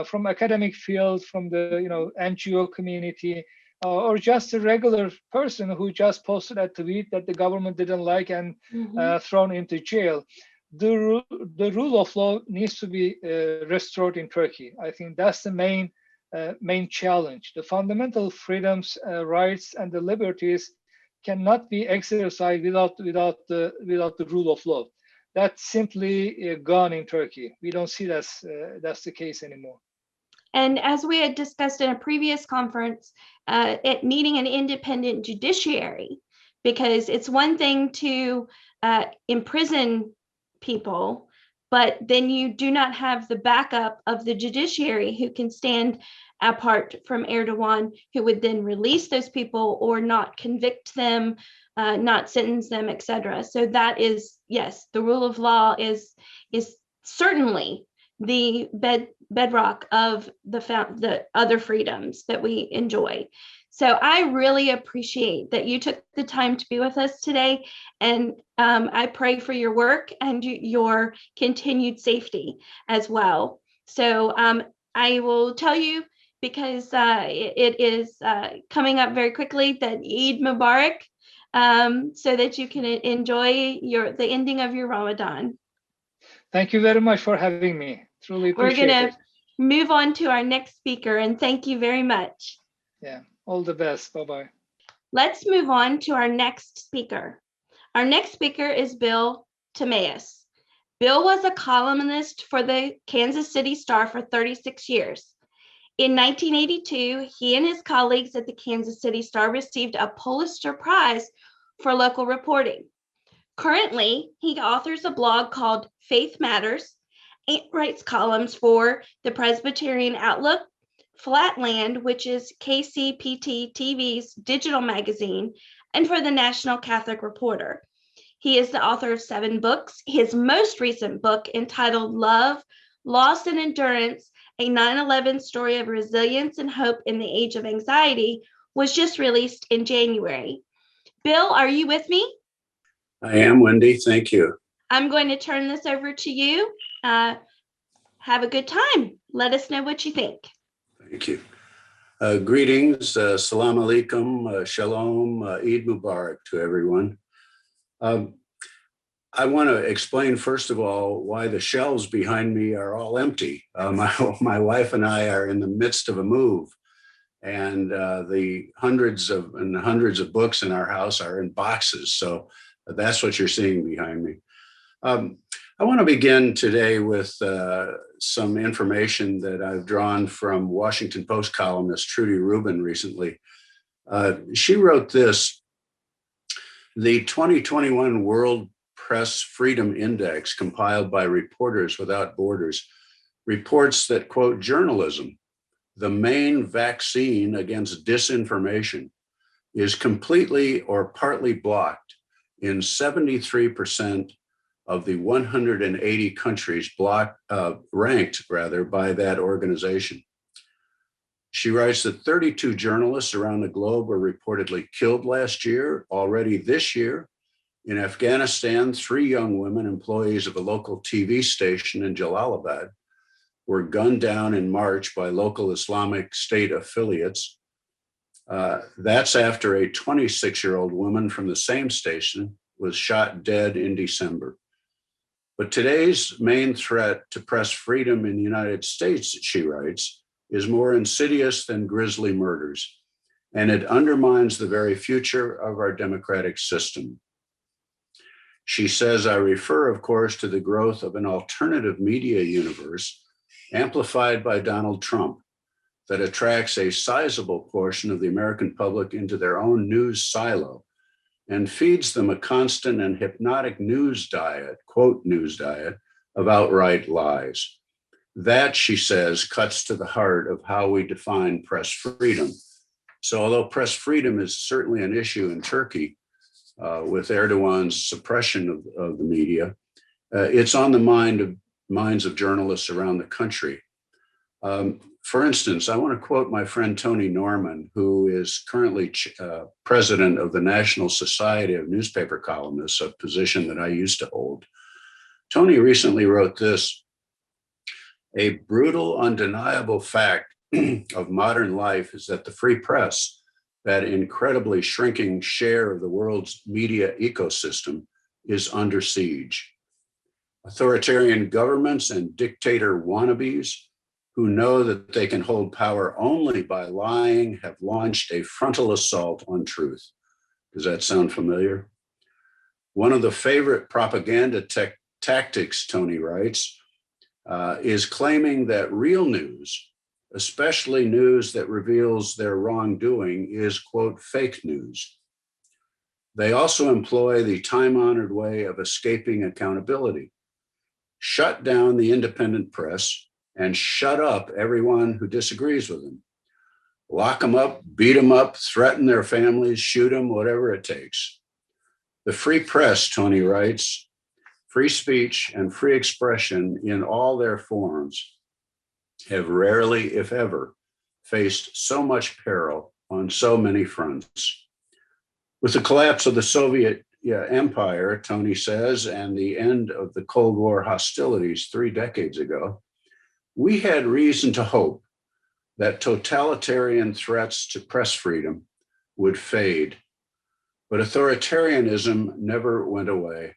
from academic field, from the NGO community, or just a regular person who just posted a tweet that the government didn't like and thrown into jail. The rule of law needs to be restored in Turkey. I think that's the main challenge. The fundamental freedoms, rights, and the liberties cannot be exercised without the rule of law. That's simply gone in Turkey. We don't see that's the case anymore. And as we had discussed in a previous conference, needing an independent judiciary, because it's one thing to imprison people, but then you do not have the backup of the judiciary who can stand apart from Erdogan, who would then release those people or not convict them, not sentence them, etc. So that is, yes, the rule of law is certainly the bedrock of the other freedoms that we enjoy. So I really appreciate that you took the time to be with us today, and I pray for your work and your continued safety as well. So I will tell you, because it is coming up very quickly, that Eid Mubarak, so that you can enjoy the ending of your Ramadan. Thank you very much for having me. Truly We're appreciate going it. to move on to our next speaker, and thank you very much. Yeah, all the best. Bye-bye. Let's move on to our next speaker. Our next speaker is Bill Tammeus. Bill was a columnist for the Kansas City Star for 36 years. In 1982, he and his colleagues at the Kansas City Star received a Pulitzer Prize for local reporting. Currently, he authors a blog called Faith Matters and writes columns for the Presbyterian Outlook, Flatland, which is KCPT TV's digital magazine, and for the National Catholic Reporter. He is the author of 7 books. His most recent book, entitled Love, Loss, and Endurance, a 9/11 story of resilience and hope in the age of anxiety, was just released in January. Bill, are you with me? I am, Wendy. Thank you. I'm going to turn this over to you. Have a good time. Let us know what you think. Thank you. Greetings, salam alaikum, shalom, Eid Mubarak to everyone. I want to explain, first of all, why the shelves behind me are all empty. My wife and I are in the midst of a move, and the hundreds of books in our house are in boxes. So that's what you're seeing behind me. I want to begin today with some information that I've drawn from Washington Post columnist Trudy Rubin recently. She wrote this: the 2021 World Press Freedom Index, compiled by Reporters Without Borders, reports that, quote, journalism, the main vaccine against disinformation, is completely or partly blocked in 73% of the 180 countries ranked by that organization. She writes that 32 journalists around the globe were reportedly killed last year. Already this year, in Afghanistan, 3 young women, employees of a local TV station in Jalalabad, were gunned down in March by local Islamic State affiliates. That's after a 26-year-old woman from the same station was shot dead in December. But today's main threat to press freedom in the United States, she writes, is more insidious than grisly murders, and it undermines the very future of our democratic system. She says, I refer, of course, to the growth of an alternative media universe amplified by Donald Trump that attracts a sizable portion of the American public into their own news silo and feeds them a constant and hypnotic news diet, quote, news diet, of outright lies. That, she says, cuts to the heart of how we define press freedom. So although press freedom is certainly an issue in Turkey, with Erdogan's suppression of the media, it's on the minds of journalists around the country. For instance, I want to quote my friend Tony Norman, who is currently president of the National Society of Newspaper Columnists, a position that I used to hold. Tony recently wrote this: a brutal, undeniable fact of modern life is that the free press, that incredibly shrinking share of the world's media ecosystem, is under siege. Authoritarian governments and dictator wannabes who know that they can hold power only by lying have launched a frontal assault on truth. Does that sound familiar? One of the favorite propaganda tactics, Tony writes, is claiming that real news, especially news that reveals their wrongdoing, is, quote, fake news. They also employ the time-honored way of escaping accountability: shut down the independent press and shut up everyone who disagrees with them. Lock them up, beat them up, threaten their families, shoot them, whatever it takes. The free press, Tony writes, free speech and free expression in all their forms have rarely, if ever, faced so much peril on so many fronts. With the collapse of the Soviet empire, Tony says, and the end of the Cold War hostilities 3 decades ago, we had reason to hope that totalitarian threats to press freedom would fade. But authoritarianism never went away.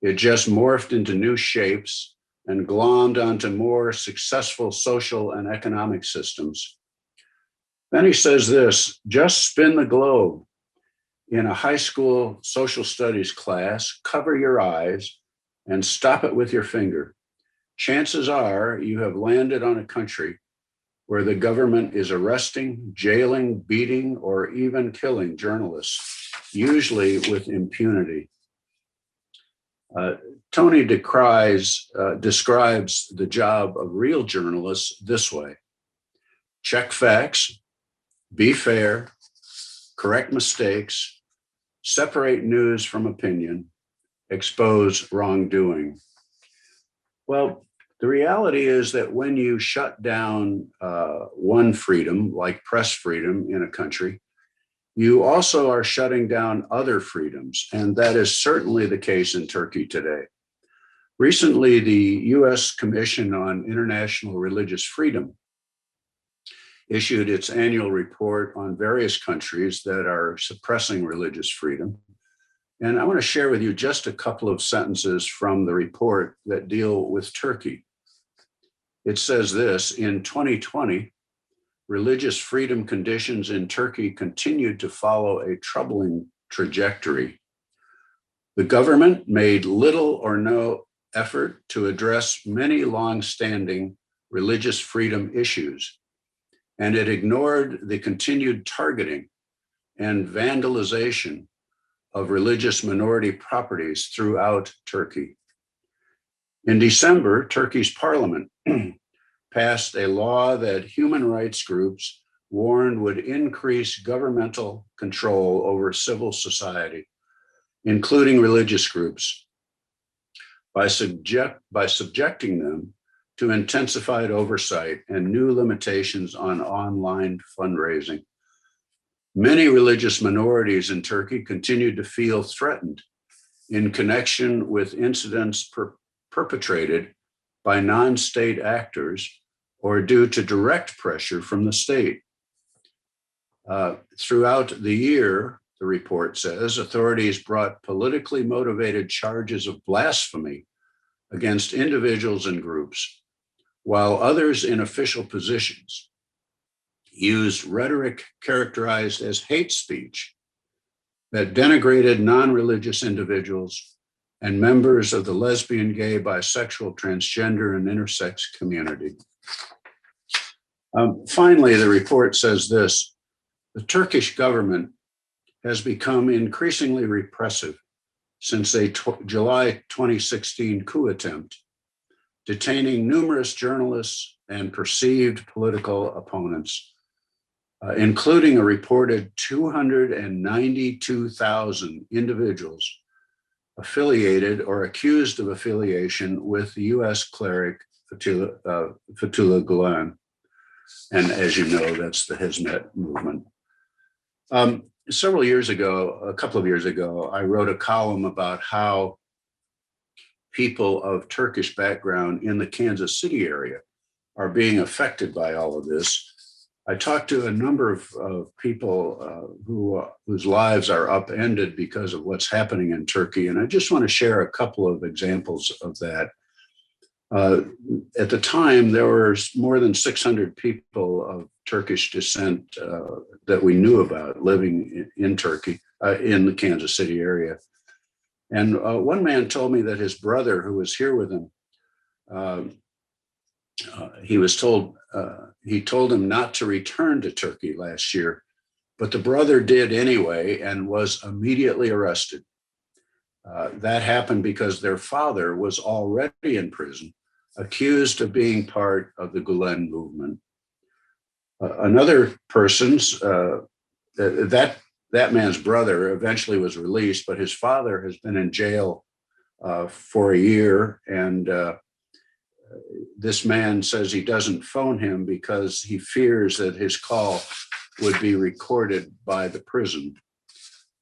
It just morphed into new shapes and glommed onto more successful social and economic systems. Then he says this: just spin the globe. In a high school social studies class, cover your eyes and stop it with your finger. Chances are you have landed on a country where the government is arresting, jailing, beating, or even killing journalists, usually with impunity. Tony describes the job of real journalists this way: check facts, be fair, correct mistakes, separate news from opinion, expose wrongdoing. Well, the reality is that when you shut down one freedom, like press freedom in a country, you also are shutting down other freedoms, and that is certainly the case in Turkey today. Recently, the U.S. Commission on International Religious Freedom issued its annual report on various countries that are suppressing religious freedom. And I want to share with you just a couple of sentences from the report that deal with Turkey. It says this: in 2020, religious freedom conditions in Turkey continued to follow a troubling trajectory. The government made little or no effort to address many long-standing religious freedom issues, and it ignored the continued targeting and vandalization of religious minority properties throughout Turkey. In December, Turkey's parliament passed a law that human rights groups warned would increase governmental control over civil society, including religious groups, by subjecting them to intensified oversight and new limitations on online fundraising. Many religious minorities in Turkey continued to feel threatened in connection with incidents perpetrated by non-state actors or due to direct pressure from the state. Throughout the year, the report says, authorities brought politically motivated charges of blasphemy against individuals and groups, while others in official positions used rhetoric characterized as hate speech that denigrated non-religious individuals and members of the lesbian, gay, bisexual, transgender, and intersex community. Finally, the report says this: the Turkish government has become increasingly repressive since a July 2016 coup attempt, detaining numerous journalists and perceived political opponents, including a reported 292,000 individuals affiliated or accused of affiliation with the US cleric Fethullah Gulen. And as you know, that's the Hizmet movement. A couple of years ago, I wrote a column about how people of Turkish background in the Kansas City area are being affected by all of this. I talked to a number of people whose lives are upended because of what's happening in Turkey, and I just want to share a couple of examples of that. At the time, there were more than 600 people of Turkish descent that we knew about living in Turkey, in the Kansas City area. And one man told me that his brother, who was here with him, he told him not to return to Turkey last year, but the brother did anyway and was immediately arrested. That happened because their father was already in prison, accused of being part of the Gulen movement. Another person's, that man's brother eventually was released, but his father has been in jail for a year, and this man says he doesn't phone him because he fears that his call would be recorded by the prison.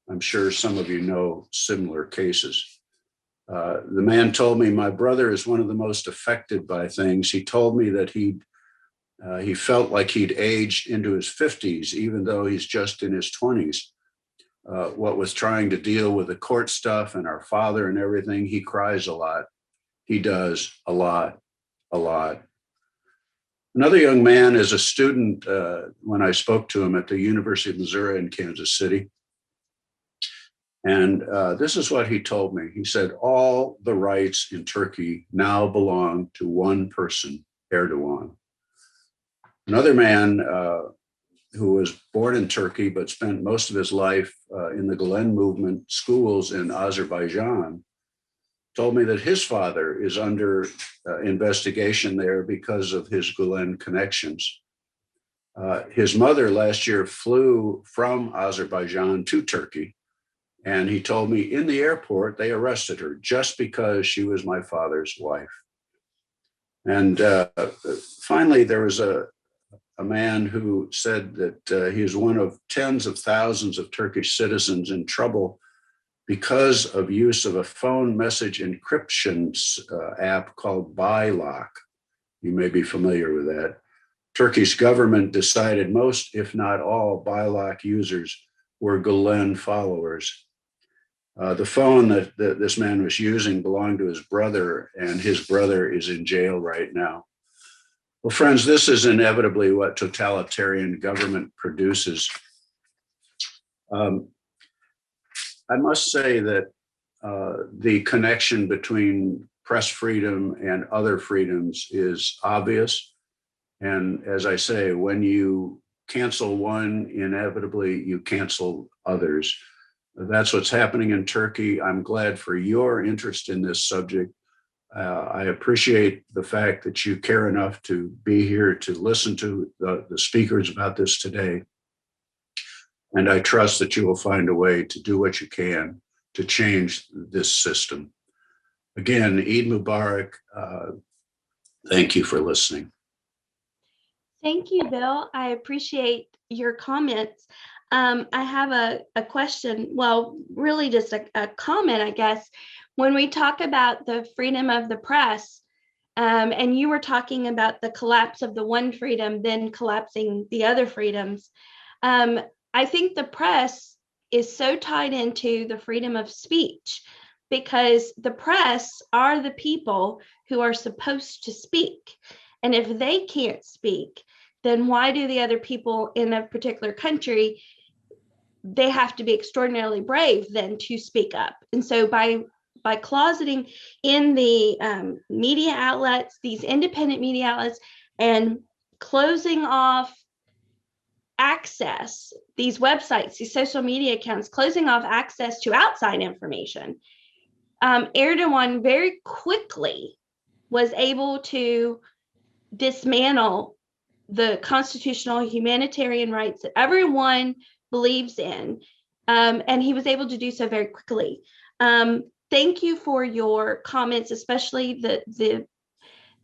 I'm sure some of you know similar cases. The man told me, my brother is one of the most affected by things. He told me that he felt like he'd aged into his 50s, even though he's just in his 20s. what was trying to deal with the court stuff and our father and everything. He cries a lot. He does a lot, a lot. Another young man is a student when I spoke to him at the University of Missouri in Kansas City. And this is what he told me. He said, all the rights in Turkey now belong to one person, Erdogan. Another man who was born in Turkey but spent most of his life in the Gulen movement schools in Azerbaijan told me that his father is under investigation there because of his Gulen connections. His mother last year flew from Azerbaijan to Turkey, and he told me in the airport they arrested her just because she was my father's wife. And finally, there was a man who said that he is one of tens of thousands of Turkish citizens in trouble because of use of a phone message encryption app called Bylock. You may be familiar with that. Turkish government decided most, if not all, Bylock users were Gulen followers. The phone that this man was using belonged to his brother, and his brother is in jail right now. Well, friends, this is inevitably what totalitarian government produces. I must say that the connection between press freedom and other freedoms is obvious. And as I say, when you cancel one, inevitably you cancel others. That's what's happening in Turkey. I'm glad for your interest in this subject. I appreciate the fact that you care enough to be here to listen to the speakers about this today. And I trust that you will find a way to do what you can to change this system. Again, Eid Mubarak. Thank you for listening. Thank you, Bill. I appreciate your comments. I have a question, well, really just a comment, I guess. When we talk about the freedom of the press, and you were talking about the collapse of the one freedom, then collapsing the other freedoms, I think the press is so tied into the freedom of speech because the press are the people who are supposed to speak. And if they can't speak, then why do the other people in a particular country, they have to be extraordinarily brave then to speak up. And so by closeting in the media outlets, these independent media outlets, and closing off access, these websites, these social media accounts, closing off access to outside information, Erdogan very quickly was able to dismantle the constitutional humanitarian rights that everyone believes in, and he was able to do so very quickly. Thank you for your comments, especially the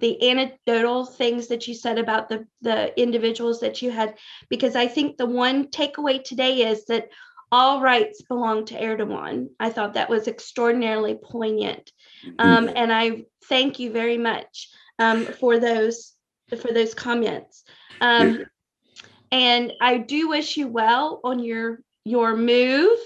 anecdotal things that you said about the individuals that you had, because I think the one takeaway today is that all rights belong to Erdogan. I thought that was extraordinarily poignant, and I thank you very much for those comments. And I do wish you well on your move.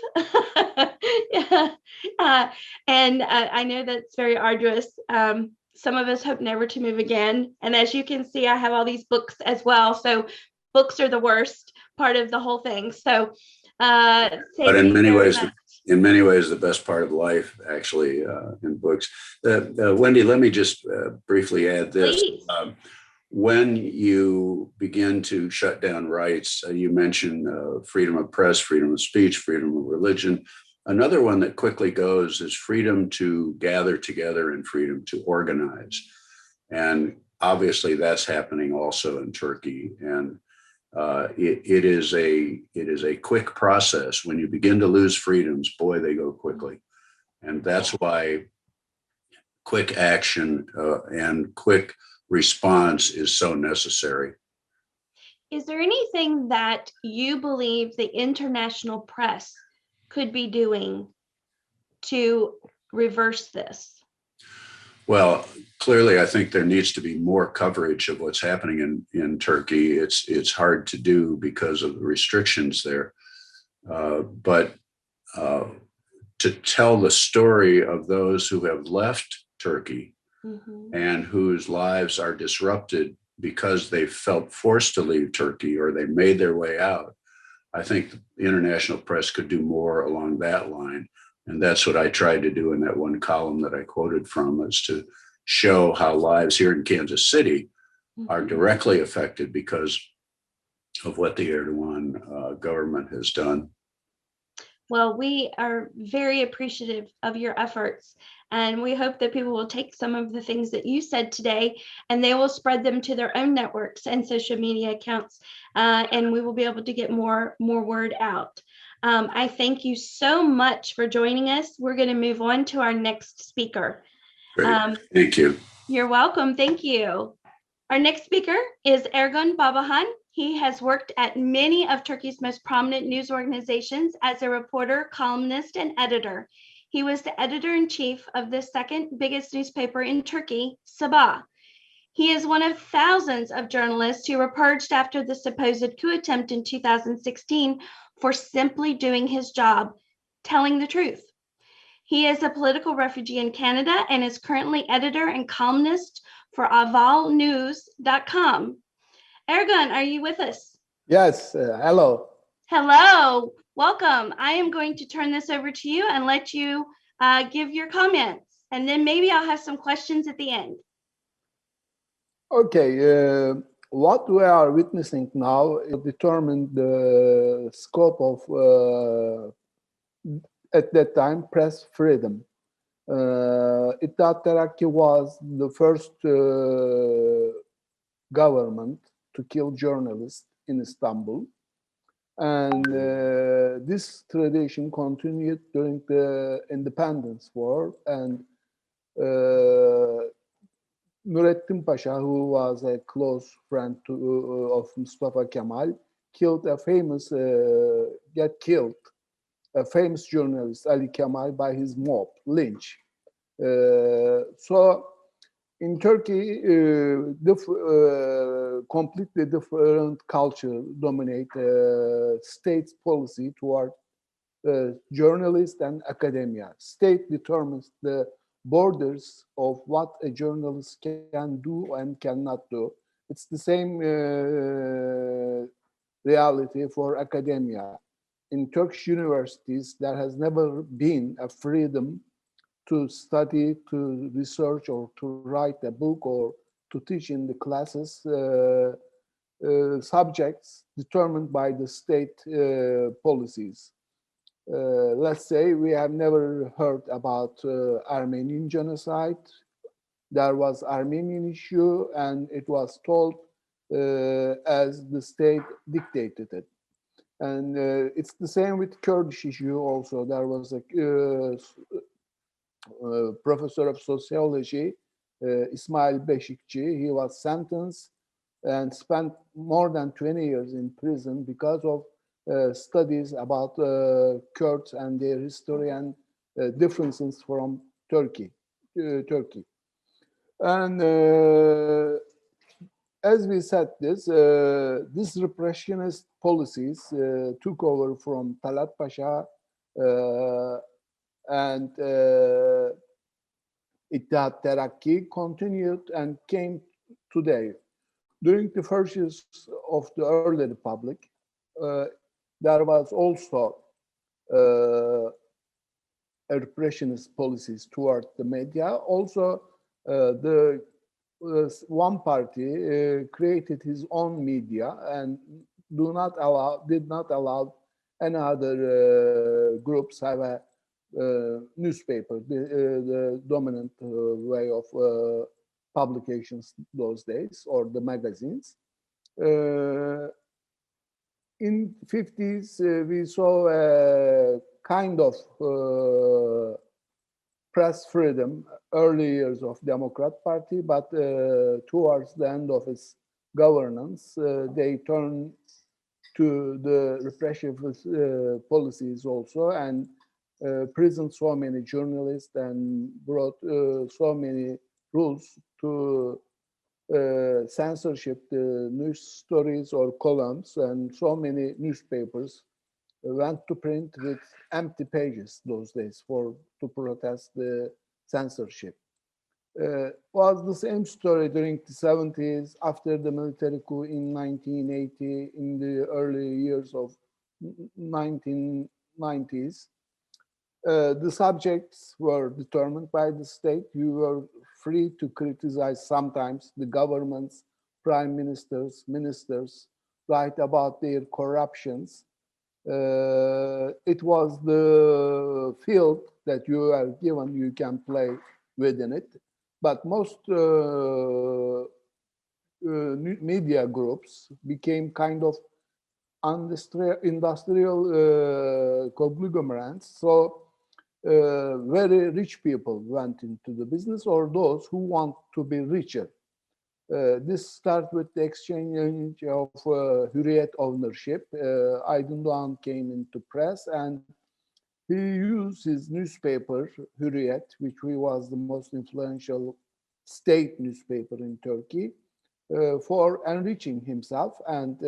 And I know that's very arduous. Some of us hope never to move again. And as you can see, I have all these books as well. So books are the worst part of the whole thing. So, but in many ways, the best part of life, actually, in books. Wendy, let me just briefly add this. When you begin to shut down rights, you mentioned freedom of press, freedom of speech, freedom of religion. Another one that quickly goes is freedom to gather together and freedom to organize. And obviously that's happening also in Turkey. And it is a quick process. When you begin to lose freedoms, boy, they go quickly. And that's why quick action and quick response is so necessary. Is there anything that you believe the international press could be doing to reverse this? Well, clearly, I think there needs to be more coverage of what's happening in Turkey. It's hard to do because of the restrictions there. But to tell the story of those who have left Turkey and whose lives are disrupted because they felt forced to leave Turkey or they made their way out. I think the international press could do more along that line. And that's what I tried to do in that one column that I quoted from, is to show how lives here in Kansas City are directly affected because of what the Erdogan government has done. Well, we are very appreciative of your efforts, and we hope that people will take some of the things that you said today and they will spread them to their own networks and social media accounts, and we will be able to get more word out. I thank you so much for joining us. We're going to move on to our next speaker. Great. Thank you. You're welcome. Thank you. Our next speaker is Ergon Babahan. He has worked at many of Turkey's most prominent news organizations as a reporter, columnist, and editor. He was the editor-in-chief of the second biggest newspaper in Turkey, Sabah. He is one of thousands of journalists who were purged after the supposed coup attempt in 2016 for simply doing his job, telling the truth. He is a political refugee in Canada and is currently editor and columnist for avalnews.com. Ergon, are you with us? Yes, hello. Hello, welcome. I am going to turn this over to you and let you give your comments, and then maybe I'll have some questions at the end. Okay, what we are witnessing now determined the scope of, at that time, press freedom. Ittihad Terakki was the first government to kill journalists in Istanbul. And this tradition continued during the independence war. And Nurettin Pasha, who was a close friend of Mustafa Kemal, got killed, a famous journalist, Ali Kemal, by his mob, lynch. So in Turkey, completely different culture dominate state's policy toward journalists and academia. State determines the borders of what a journalist can do and cannot do. It's the same reality for academia. In Turkish universities, there has never been a freedom to study, to research, or to write a book, or to teach in the classes subjects determined by the state policies. Let's say we have never heard about Armenian genocide. There was Armenian issue, and it was told as the state dictated it. And it's the same with Kurdish issue also. There was a professor of sociology, Ismail Beşikçi. He was sentenced and spent more than 20 years in prison because of studies about Kurds and their history and differences from Turkey. And as we said this repressionist policies took over from Talat Pasha and Ittihad Terakki continued and came today. During the first years of the early republic, there was also a repressionist policies toward the media. Also, the one party created his own media and did not allow any other groups have a newspaper, the dominant way of publications those days, or the magazines. In 50s, we saw a kind of press freedom, early years of Democrat Party, but towards the end of its governance, they turned to the repressive policies also, and prisoned so many journalists and brought so many rules to censorship the news stories or columns, and so many newspapers went to print with empty pages those days to protest the censorship. Was the same story during the 70s, after the military coup in 1980, in the early years of 1990s. The subjects were determined by the state. You were free to criticize sometimes the governments, prime ministers, ministers, write about their corruptions. It was the field that you are given, you can play within it. But most media groups became kind of industrial conglomerates. So very rich people went into the business, or those who want to be richer. This starts with the exchange of Hürriyet ownership. Aydın Doğan came into press, and he used his newspaper, Hürriyet, which was the most influential state newspaper in Turkey, for enriching himself. And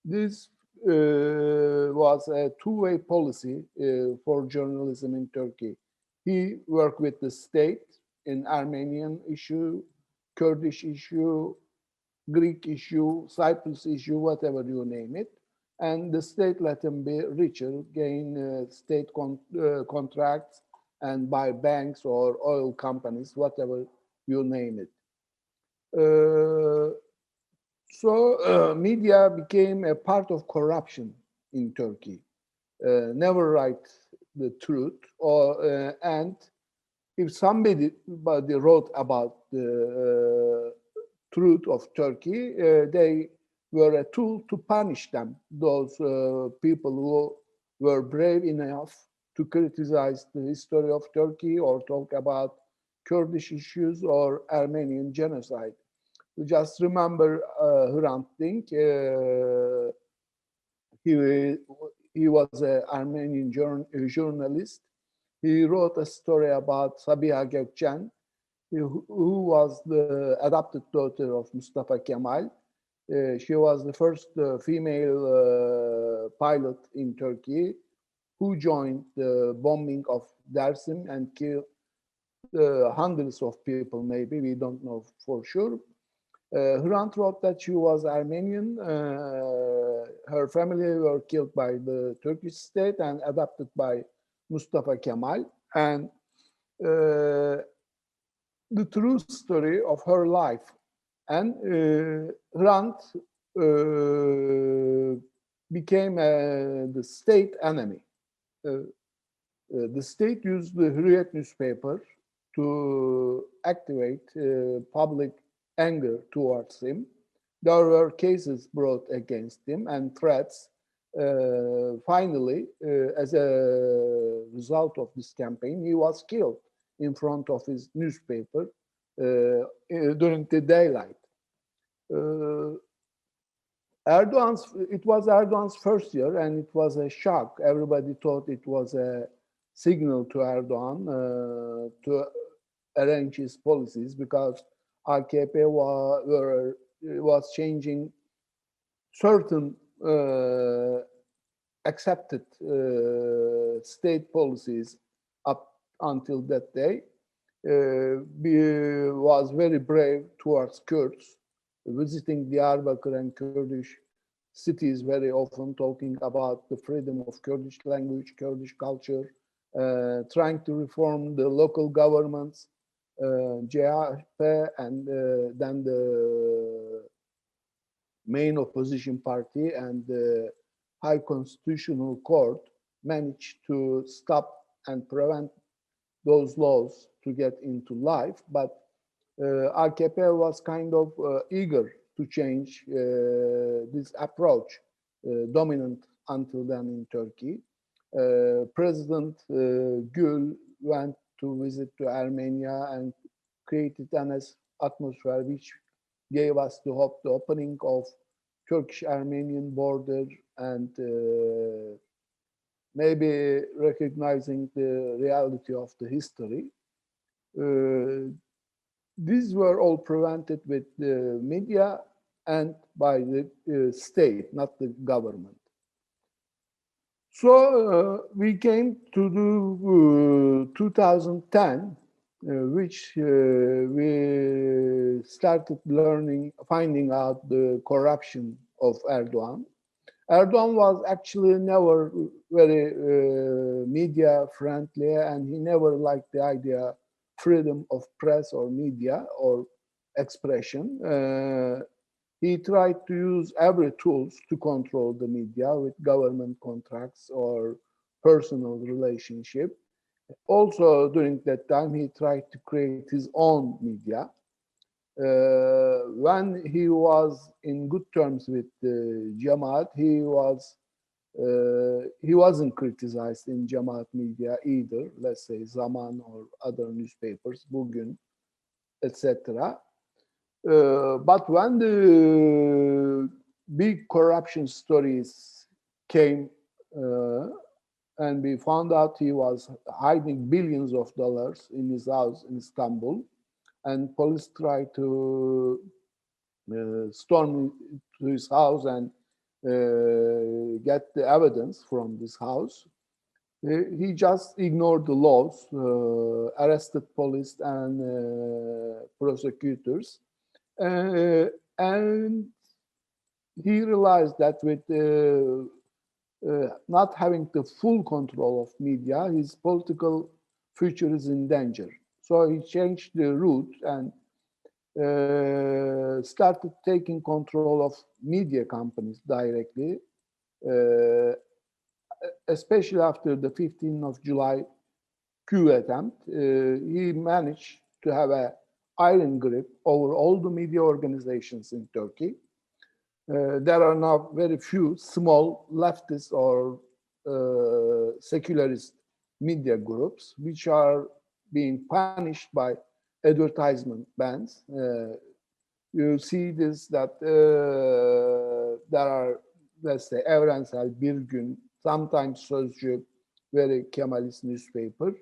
this was a two-way policy for journalism in Turkey. He worked with the state in Armenian issue, Kurdish issue, Greek issue, Cyprus issue, whatever you name it. And the state let him be richer, gain state contracts, and buy banks or oil companies, whatever you name it. So media became a part of corruption in Turkey. Never write the truth, or and if somebody wrote about the truth of Turkey, they were a tool to punish them, those people who were brave enough to criticize the history of Turkey or talk about Kurdish issues or Armenian genocide. Just remember Hrant Dink. He was an Armenian journalist. He wrote a story about Sabiha Gökçen, who was the adopted daughter of Mustafa Kemal. She was the first female pilot in Turkey who joined the bombing of Dersim and killed hundreds of people, maybe, we don't know for sure. Hrant wrote that she was Armenian. Her family were killed by the Turkish state and adopted by Mustafa Kemal. And the true story of her life. And Hrant became the state enemy. The state used the Hürriyet newspaper to activate public anger towards him. There were cases brought against him and threats. Finally, as a result of this campaign, he was killed in front of his newspaper during the daylight. It was Erdogan's first year, and it was a shock. Everybody thought it was a signal to Erdogan to arrange his policies, because AKP was changing certain accepted state policies up until that day. Was very brave towards Kurds, visiting Diyarbakir and Kurdish cities very often, talking about the freedom of Kurdish language, Kurdish culture, trying to reform the local governments, CHP, and then the main opposition party and the High Constitutional Court managed to stop and prevent those laws to get into life. But AKP was kind of eager to change this approach, dominant until then in Turkey. President Gül went to visit to Armenia and created an atmosphere which gave us the hope, the opening of Turkish-Armenian border, and maybe recognizing the reality of the history. These were all prevented with the media and by the state, not the government. So we came to the 2010, which we started finding out the corruption of Erdogan. Erdogan was actually never very media friendly, and he never liked the idea freedom of press or media or expression. He tried to use every tools to control the media with government contracts or personal relationship. Also, during that time, he tried to create his own media. When he was in good terms with the Jamaat, he wasn't criticized in Jamaat media either. Let's say Zaman or other newspapers, Bugün, etc. But when the big corruption stories came and we found out he was hiding billions of dollars in his house in Istanbul, and police tried to storm to his house and get the evidence from this house, he just ignored the laws, arrested police and prosecutors, and he realized that with not having the full control of media, his political future is in danger. So he changed the route and started taking control of media companies directly, especially after the 15th of July coup attempt. He managed to have an iron grip over all the media organizations in Turkey. There are now very few small leftist or secularist media groups which are being punished by advertisement bans. You see this that there are, let's say, Evrensel, Bir sometimes Sözcü, very Kemalist newspaper.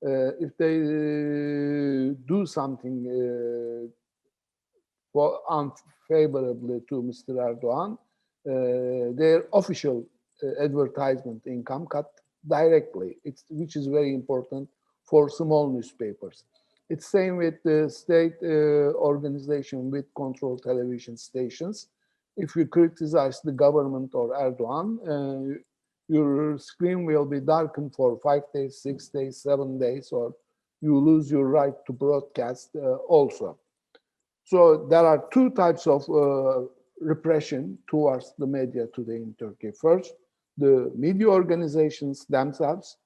If they do something unfavorably to Mr. Erdogan, their official advertisement income cut directly, which is very important for small newspapers. It's same with the state organization with control television stations. If you criticize the government or Erdogan, your screen will be darkened for 5 days, 6 days, 7 days, or you lose your right to broadcast also. So there are two types of repression towards the media today in Turkey. First, the media organizations themselves.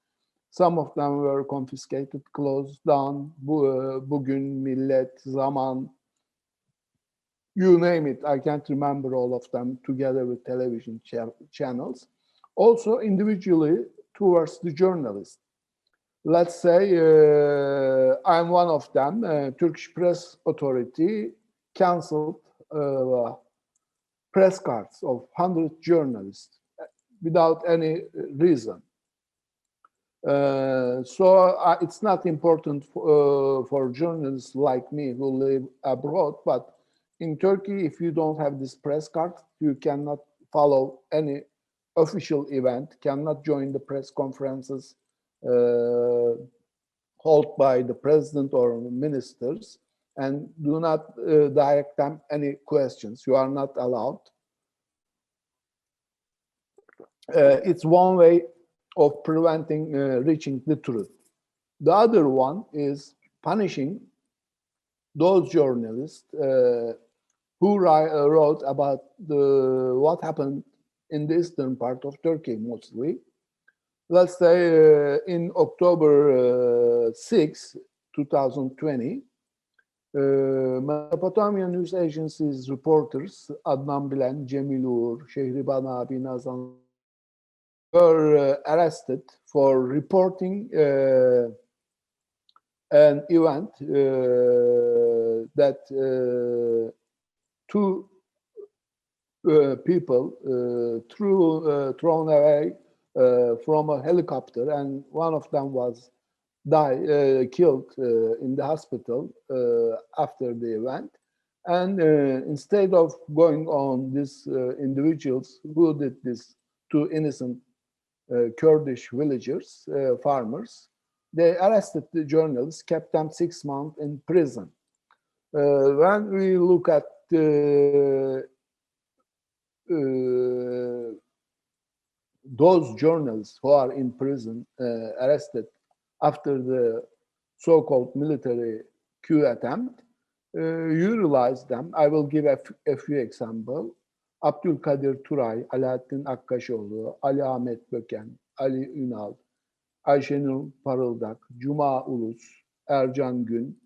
Some of them were confiscated, closed down, Bugün, Millet, Zaman, you name it. I can't remember all of them, together with television channels. Also individually towards the journalists. Let's say I'm one of them. Turkish Press Authority canceled press cards of 100 journalists without any reason. So it's not important for journalists like me who live abroad, but in Turkey, if you don't have this press card, you cannot follow any official event, cannot join the press conferences held by the president or ministers, and do not direct them any questions. You are not allowed. It's one way of preventing reaching the truth. The other one is punishing those journalists who wrote about what happened in the eastern part of Turkey mostly. Let's say in October 6, 2020, Mesopotamia News Agency's reporters Adnan Bilen, Cemil Uğur, Şehriban Abi, Nazan were arrested for reporting an event that two people thrown away from a helicopter, and one of them was killed in the hospital after the event. And instead of going on these individuals who did this to innocent Kurdish villagers, farmers. They arrested the journalists, kept them 6 months in prison. When we look at those journalists who are in prison, arrested after the so-called military coup attempt, you realize them. I will give a few examples. Abdülkadir Turay, Alaaddin Akkaşoğlu, Ali Ahmet Böken, Ali Ünal, Ayşenur Parıldak, Cuma Ulus, Ercan Gün,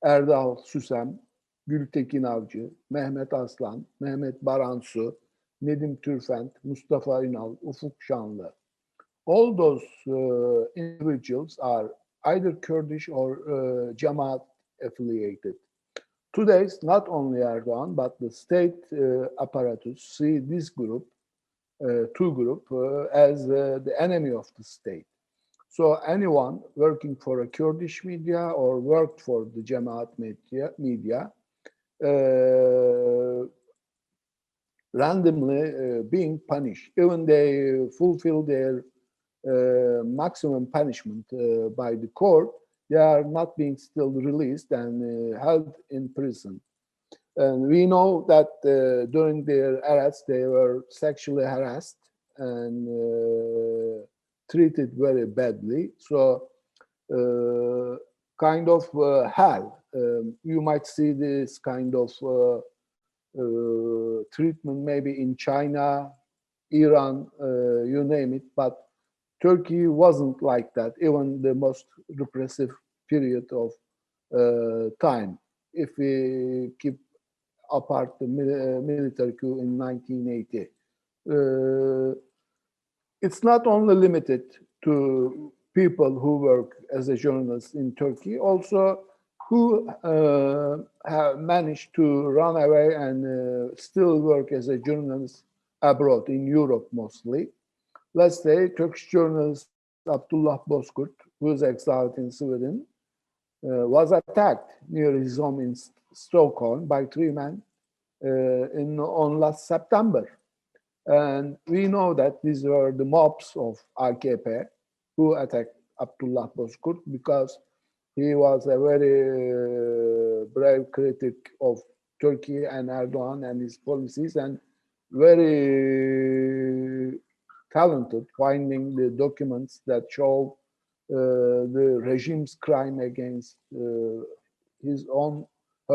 Erdal Süsem, Gültekin Avcı, Mehmet Aslan, Mehmet Baransu, Nedim Türfent, Mustafa Ünal, Ufuk Şanlı. All those individuals are either Kurdish or Jamaat affiliated. Today, not only Erdogan, but the state apparatus see this group, two group, as the enemy of the state. So anyone working for a Kurdish media or worked for the Jamaat media randomly being punished. Even they fulfill their maximum punishment by the court, they are not being still released and held in prison. And we know that during their arrest, they were sexually harassed and treated very badly. So kind of hell. You might see this kind of treatment maybe in China, Iran, you name it, but Turkey wasn't like that, even the most repressive period of time. If we keep apart the military coup in 1980. It's not only limited to people who work as a journalist in Turkey, also who have managed to run away and still work as a journalist abroad, in Europe mostly. Let's say Turkish journalist Abdullah Bozkurt, who is exiled in Sweden, was attacked near his home in Stockholm by 3 men on last September. And we know that these were the mobs of AKP who attacked Abdullah Bozkurt because he was a very brave critic of Turkey and Erdogan and his policies, and very talented finding the documents that show the regime's crime against her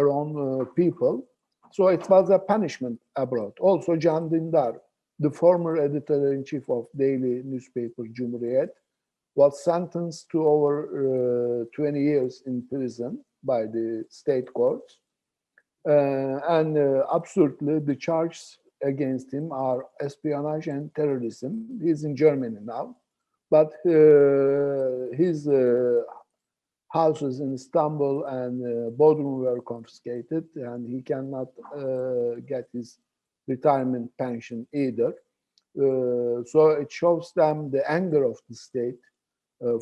own people. So it was a punishment abroad. Also, Can Dündar, the former editor-in-chief of daily newspaper Cumhuriyet, was sentenced to over 20 years in prison by the state courts. And absurdly, the charges against him are espionage and terrorism. He's in Germany now, but his houses in Istanbul and Bodrum were confiscated, and he cannot get his retirement pension either. So it shows them the anger of the state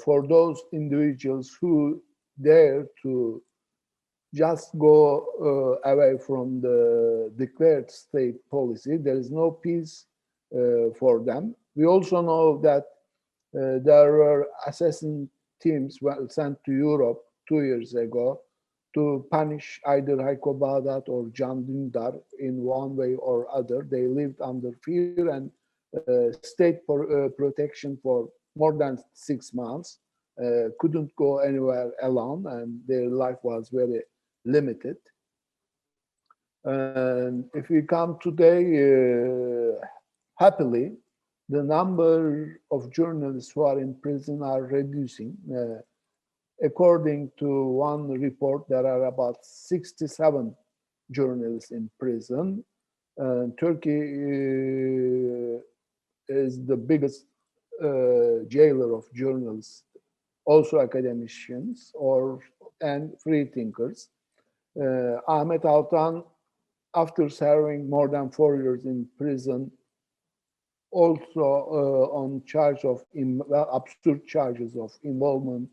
for those individuals who dare to just go away from the declared state policy. There is no peace for them. We also know that there were assassin teams sent to Europe 2 years ago to punish either Hayko Bağdat or Can Dündar in one way or other. They lived under fear and state protection for more than 6 months, couldn't go anywhere alone, and their life was very limited. And if we come today, happily, the number of journalists who are in prison are reducing. According to one report, there are about 67 journalists in prison. Turkey is the biggest jailer of journalists, also academicians and free thinkers. Ahmet Altan, after serving more than 4 years in prison, also on charge of absurd charges of involvement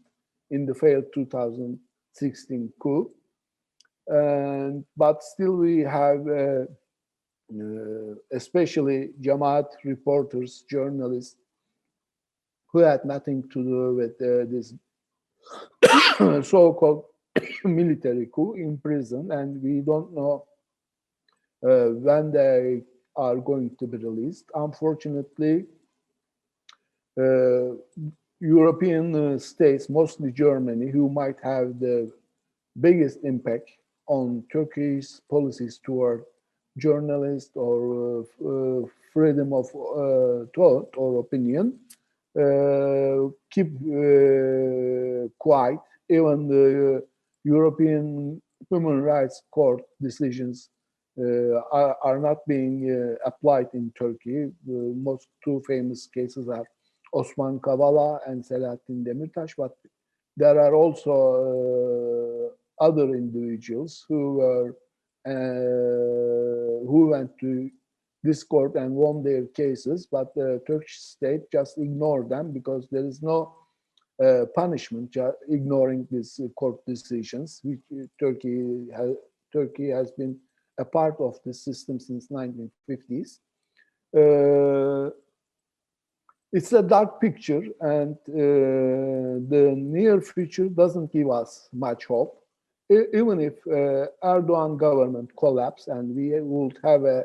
in the failed 2016 coup. But still we have especially Jamaat reporters, journalists, who had nothing to do with this so-called military coup in prison, and we don't know when they are going to be released. Unfortunately, European states, mostly Germany, who might have the biggest impact on Turkey's policies toward journalists or freedom of thought or opinion, keep quiet. Even the European Human Rights Court decisions are not being applied in Turkey. The most two famous cases are Osman Kavala and Selahattin Demirtas, but there are also other individuals who were who went to this court and won their cases, but the Turkish state just ignored them because there is no punishment ignoring these court decisions, which Turkey has been a part of this system since 1950s. It's a dark picture, and the near future doesn't give us much hope. Even if Erdogan government collapse and we would have a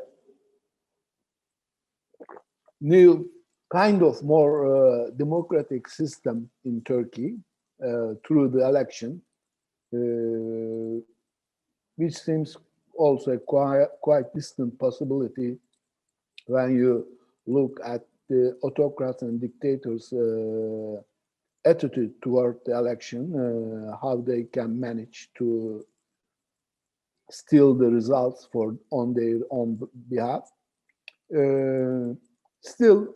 new kind of more democratic system in Turkey through the election, which seems also a quite distant possibility when you look at the autocrats and dictators' attitude toward the election, how they can manage to steal the results on their own behalf. Still,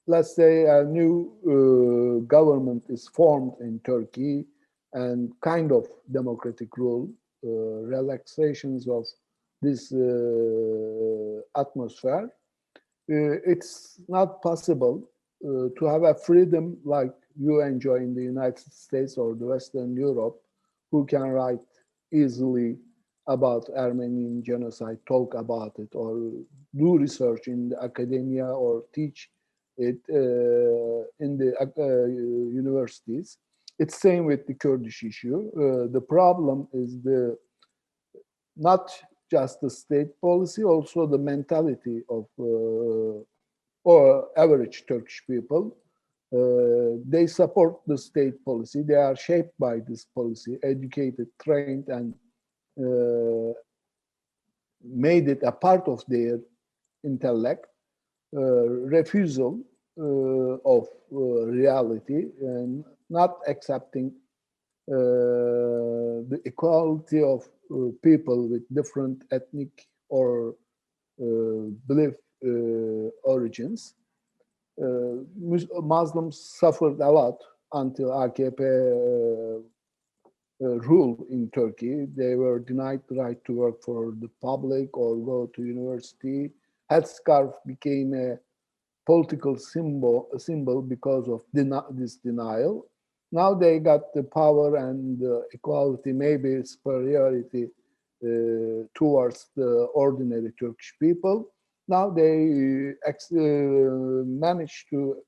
let's say a new government is formed in Turkey and kind of democratic rule, relaxations of this atmosphere. It's not possible to have a freedom like you enjoy in the United States or the Western Europe, who can write easily about Armenian genocide, talk about it, or do research in the academia or teach it in the universities. It's same with the Kurdish issue. The problem is not just the state policy, also the mentality of or average Turkish people. They support the state policy. They are shaped by this policy, educated, trained, and made it a part of their intellect. Refusal of reality and not accepting the equality of people with different ethnic or belief origins. Muslims suffered a lot until AKP rule in Turkey. They were denied the right to work for the public or go to university. Headscarf became a political symbol because of this denial. Now they got the power and the equality, maybe superiority towards the ordinary Turkish people. Now they managed to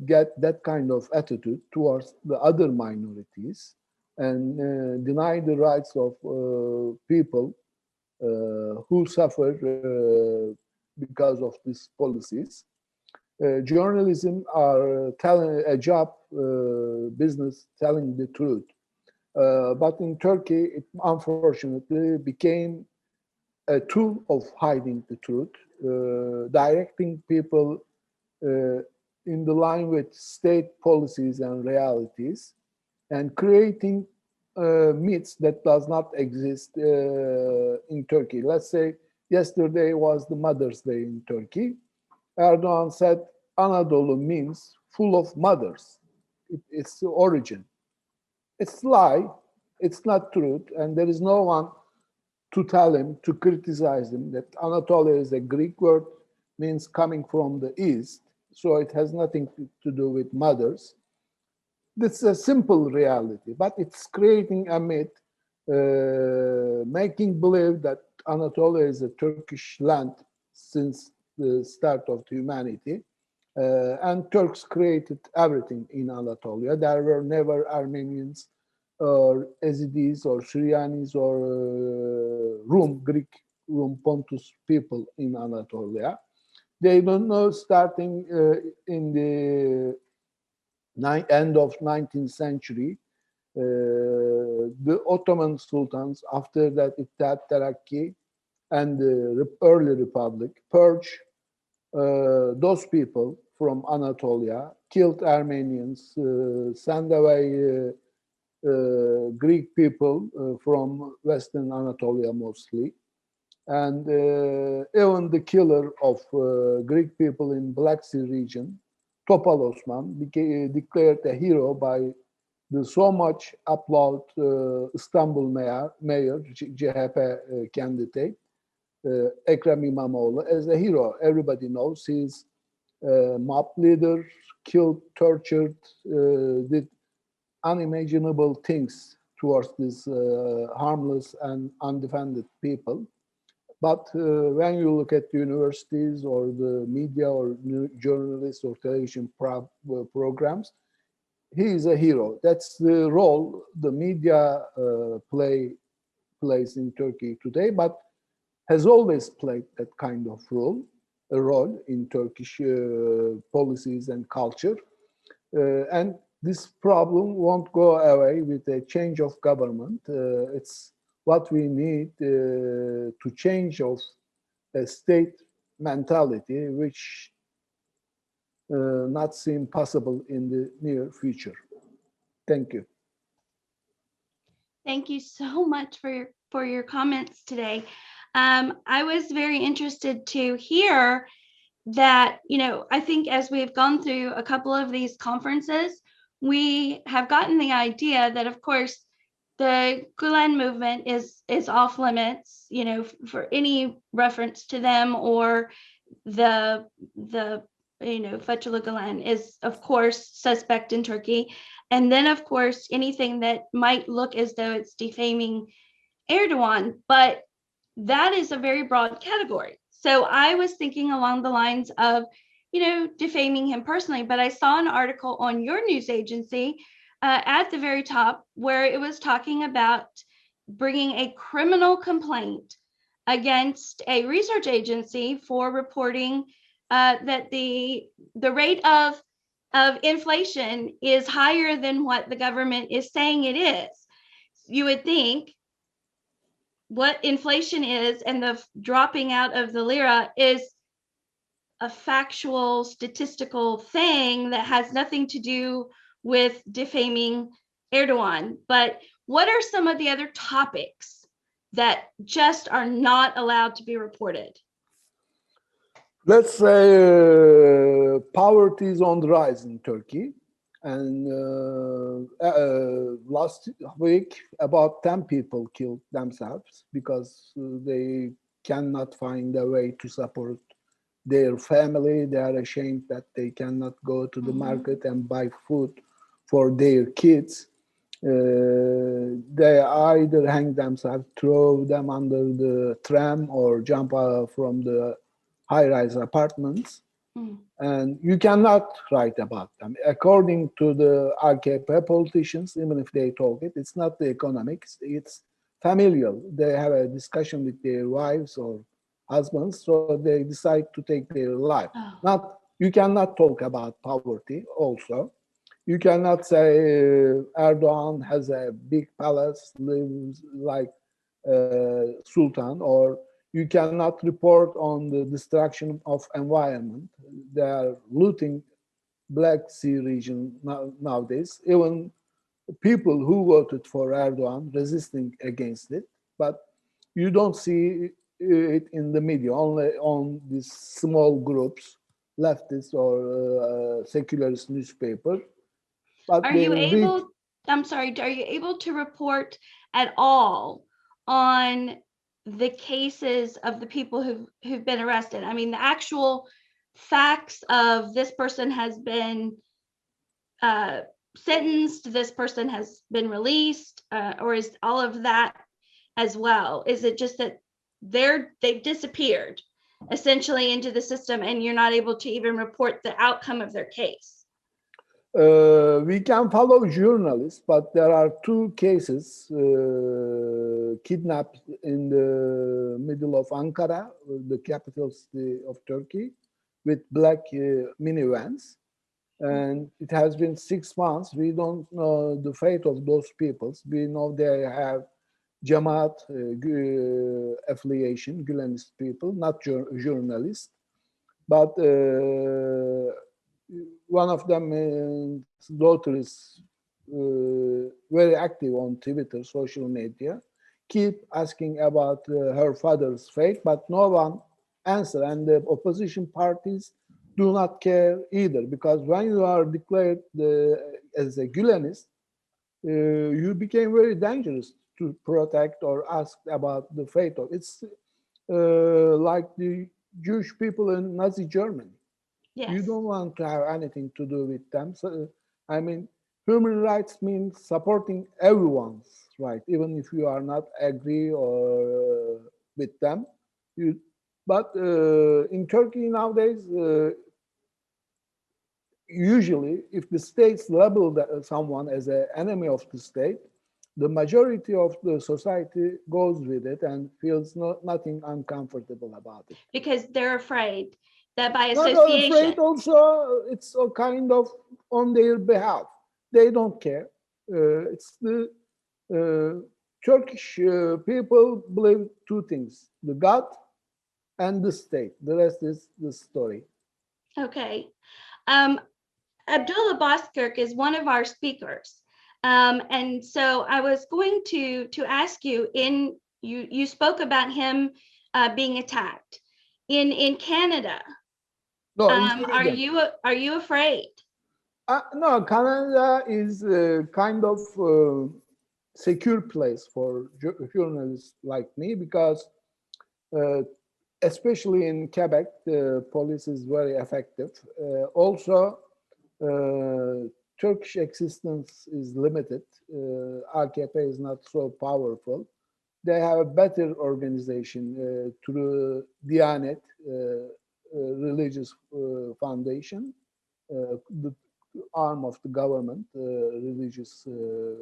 get that kind of attitude towards the other minorities and deny the rights of people who suffer because of these policies. Journalism are telling a job business, telling the truth. But in Turkey, it unfortunately became a tool of hiding the truth, directing people in the line with state policies and realities, and creating myths that does not exist in Turkey. Let's say yesterday was the Mother's Day in Turkey. Erdogan said Anadolu means full of mothers. It's the origin. It's lie. It's not truth, and there is no one to tell him, to criticize him, that Anatolia is a Greek word, means coming from the east, so it has nothing to do with mothers. This is a simple reality, but it's creating a myth, making believe that Anatolia is a Turkish land since the start of humanity. And Turks created everything in Anatolia. There were never Armenians or Yazidis or Syrians or Greek Rum Pontus people in Anatolia. They don't know starting in the end of 19th century, the Ottoman sultans, after that Ittihat Terakki and the early republic, purged those people from Anatolia, killed Armenians, sent away Greek people from Western Anatolia mostly. And even the killer of Greek people in Black Sea region, Topal Osman, declared a hero by the so much applaud Istanbul mayor CHP candidate, Ekrem İmamoğlu, as a hero. Everybody knows he's a mob leader, killed, tortured, did unimaginable things towards these harmless and undefended people. But when you look at universities or the media or journalists or television programs, he is a hero. That's the role the media plays in Turkey today, but has always played that kind of role in Turkish policies and culture. And this problem won't go away with a change of government. It's what we need to change of a state mentality, which not seem possible in the near future. Thank you. Thank you so much for your comments today. I was very interested to hear that, I think as we've gone through a couple of these conferences, we have gotten the idea that, of course, the Gulen movement is off limits, for any reference to them, or the Fethullah Gulen is, of course, suspect in Turkey. And then, of course, anything that might look as though it's defaming Erdogan, but that is a very broad category. So I was thinking along the lines of, defaming him personally, but I saw an article on your news agency at the very top where it was talking about bringing a criminal complaint against a research agency for reporting that the rate of inflation is higher than what the government is saying it is. You would think what inflation is and the dropping out of the lira is a factual statistical thing that has nothing to do with defaming Erdogan. But what are some of the other topics that just are not allowed to be reported? Let's say poverty is on the rise in Turkey. And last week, about 10 people killed themselves because they cannot find a way to support their family. They are ashamed that they cannot go to the market and buy food for their kids. They either hang themselves, throw them under the tram, or jump from the high-rise apartments. And you cannot write about them. According to the AKP politicians, even if they talk it's not the economics, it's familial. They have a discussion with their wives or husbands, so they decide to take their life. You cannot talk about poverty also. You cannot say Erdogan has a big palace, lives like Sultan, or you cannot report on the destruction of environment. They are looting Black Sea region nowadays. Even people who voted for Erdogan resisting against it, but you don't see it in the media, only on these small groups, leftist or secularist newspaper. But are you able to report at all on the cases of the people who've been arrested? I mean, the actual facts of this person has been sentenced, this person has been released, or is all of that as well? Is it just that they've disappeared essentially into the system, and you're not able to even report the outcome of their case? We can follow journalists, but there are two cases kidnapped in the middle of Ankara, the capital city of Turkey, with black minivans. And it has been 6 months. We don't know the fate of those people. We know they have Jamaat affiliation, Gülenist people, not journalists. But one of them, daughter is very active on Twitter, social media, keep asking about her father's fate, but no one answer. And the opposition parties do not care either, because when you are declared as a Gülenist, you became very dangerous to protect or ask about the fate of. It's like the Jewish people in Nazi Germany. Yes. You don't want to have anything to do with them. So, I mean, human rights means supporting everyone's right, even if you are not agree or with them. But in Turkey nowadays, usually, if the states label someone as an enemy of the state, the majority of the society goes with it and feels nothing uncomfortable about it. Because they're afraid that by Not association. afraid also, it's a kind of on their behalf. They don't care. It's the Turkish people believe two things: the God and the state. The rest is the story. Okay. Abdullah Boskirk is one of our speakers. And so I was going to ask you, you spoke about him being attacked in Canada. No, are you afraid? No, Canada is kind of secure place for journalists like me, because especially in Quebec, the police is very effective. Also, Turkish existence is limited. AKP is not so powerful. They have a better organization through Diyanet, religious foundation, the arm of the government, religious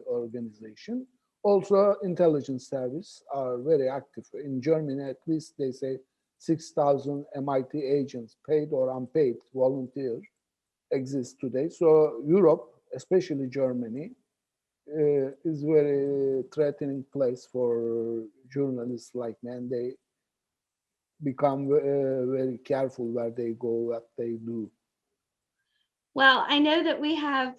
organization. Also, intelligence service are very active. In Germany, at least they say 6,000 MIT agents, paid or unpaid, volunteer, exist today. So Europe, especially Germany, is very threatening place for journalists like me, and they become very careful where they go, what they do. Well, I know that we have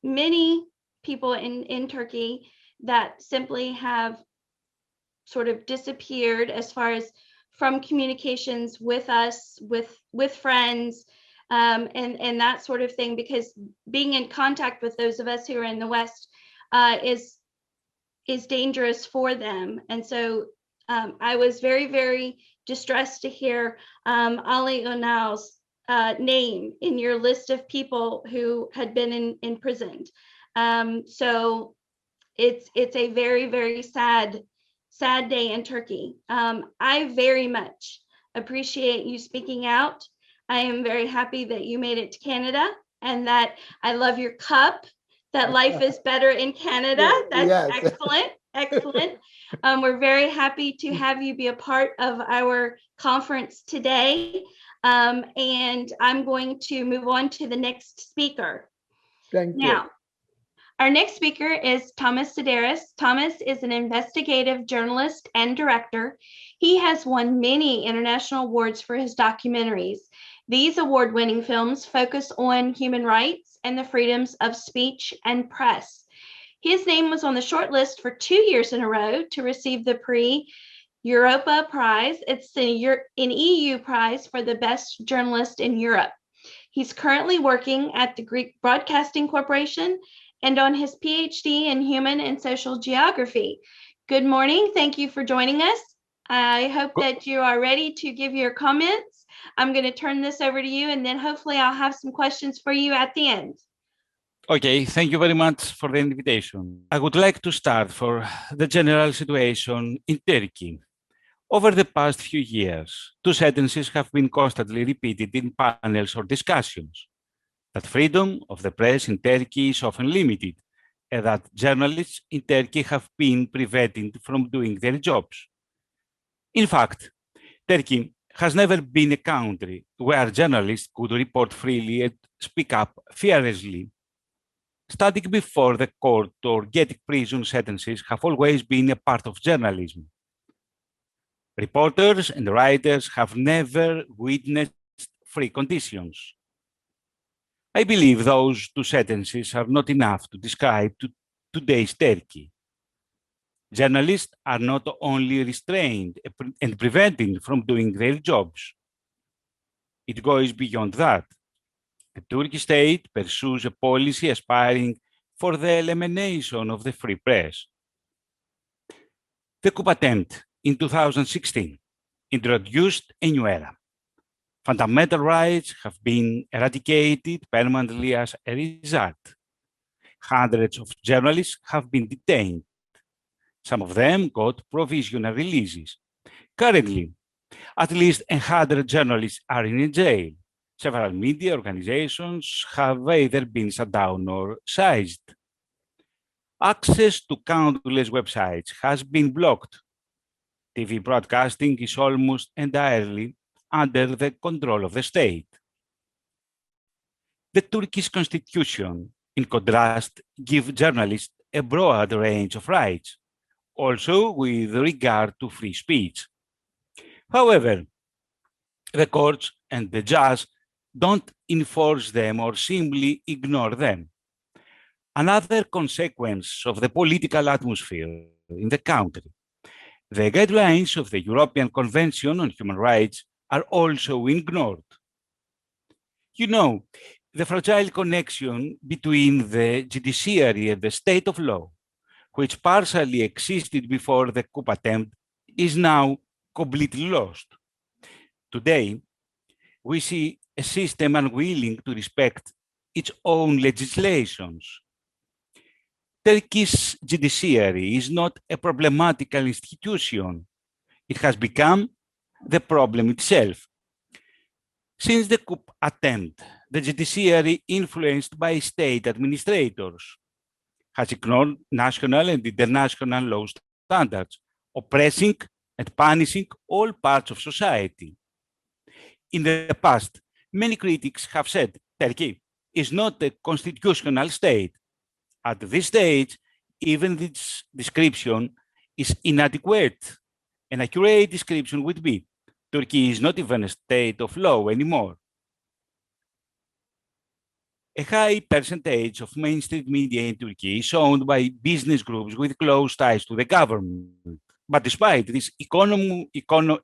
many people in Turkey that simply have sort of disappeared as far as from communications with us, with friends, and that sort of thing, because being in contact with those of us who are in the West is dangerous for them. And so I was very, very distressed to hear Ali Onal's name in your list of people who had been imprisoned. So it's a very, very sad day in Turkey. I very much appreciate you speaking out. I am very happy that you made it to Canada, and that I love your cup, that life is better in Canada. That's yes. Excellent. Excellent. We're very happy to have you be a part of our conference today. And I'm going to move on to the next speaker. Thank you. Now, our next speaker is Tammeus. Tammeus is an investigative journalist and director. He has won many international awards for his documentaries. These award-winning films focus on human rights and the freedoms of speech and press. His name was on the short list for 2 years in a row to receive the Prix Europa Prize. It's an EU prize for the best journalist in Europe. He's currently working at the Greek Broadcasting Corporation and on his PhD in Human and Social Geography. Good morning. Thank you for joining us. I hope that you are ready to give your comments. I'm going to turn this over to you, and then hopefully I'll have some questions for you at the end. Okay, thank you very much for the invitation. I would like to start for the general situation in Turkey. Over the past few years, two sentences have been constantly repeated in panels or discussions: that freedom of the press in Turkey is often limited, and that journalists in Turkey have been prevented from doing their jobs. In fact, Turkey has never been a country where journalists could report freely and speak up fearlessly. Standing before the court or getting prison sentences have always been a part of journalism. Reporters and writers have never witnessed free conditions. I believe those two sentences are not enough to describe today's Turkey. Journalists are not only restrained and prevented from doing their jobs. It goes beyond that. The Turkish state pursues a policy aspiring for the elimination of the free press. The coup attempt in 2016 introduced a new era. Fundamental rights have been eradicated permanently as a result. Hundreds of journalists have been detained. Some of them got provisional releases. Currently, at least 100 journalists are in jail. Several media organizations have either been shut down or seized. Access to countless websites has been blocked. TV broadcasting is almost entirely under the control of the state. The Turkish constitution, in contrast, gives journalists a broad range of rights, also with regard to free speech. However, the courts and the judges don't enforce them or simply ignore them. Another consequence of the political atmosphere in the country, the guidelines of the European Convention on Human Rights are also ignored. You know, the fragile connection between the judiciary and the state of law, which partially existed before the coup attempt, is now completely lost. Today, we see a system unwilling to respect its own legislations. Turkey's judiciary is not a problematical institution. It has become the problem itself. Since the coup attempt, the judiciary, influenced by state administrators, has ignored national and international law standards, oppressing and punishing all parts of society. In the past, many critics have said Turkey is not a constitutional state. At this stage, even this description is inadequate. An accurate description would be Turkey is not even a state of law anymore. A high percentage of mainstream media in Turkey is owned by business groups with close ties to the government. But despite this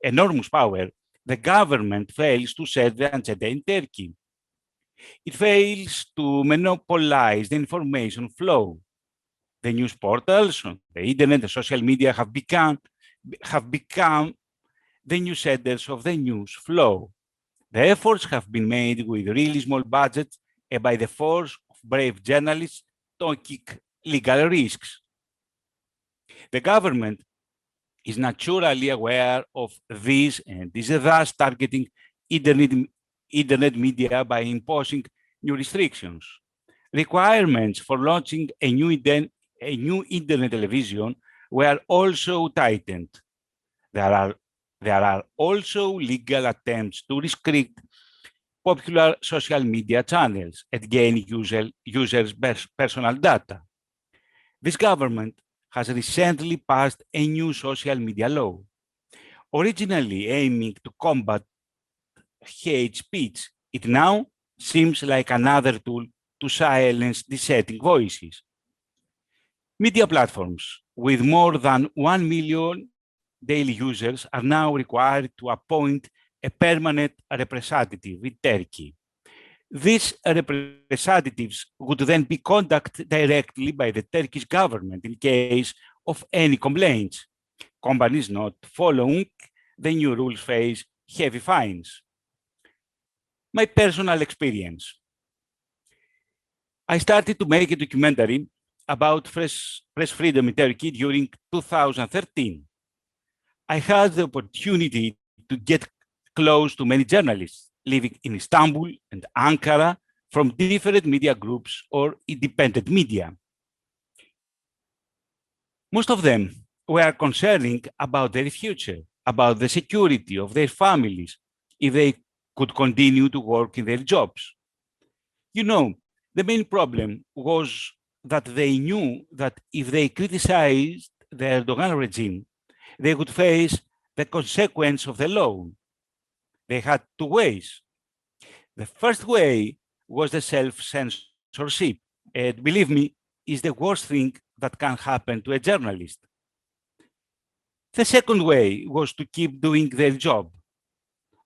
enormous power, the government fails to set the agenda in Turkey. It fails to monopolize the information flow. The news portals, the internet, the social media have become the new centers of the news flow. The efforts have been made with really small budgets and by the force of brave journalists taking legal risks. The government is naturally aware of this and is thus targeting internet media by imposing new restrictions. Requirements for launching a new internet television were also tightened. There are also legal attempts to restrict popular social media channels and gain users' personal data. This government has recently passed a new social media law, originally aiming to combat hate speech. It now seems like another tool to silence dissenting voices. Media platforms with more than 1 million daily users are now required to appoint a permanent representative in Turkey. These representatives would then be contacted directly by the Turkish government in case of any complaints. Companies not following the new rules face heavy fines. My personal experience. I started to make a documentary about press freedom in Turkey during 2013. I had the opportunity to get close to many journalists living in Istanbul and Ankara from different media groups or independent media. Most of them were concerning about their future, about the security of their families, if they could continue to work in their jobs. You know, the main problem was that they knew that if they criticized the Erdogan regime, they would face the consequence of the law. They had two ways. The first way was the self-censorship, and believe me, is the worst thing that can happen to a journalist. The second way was to keep doing their job,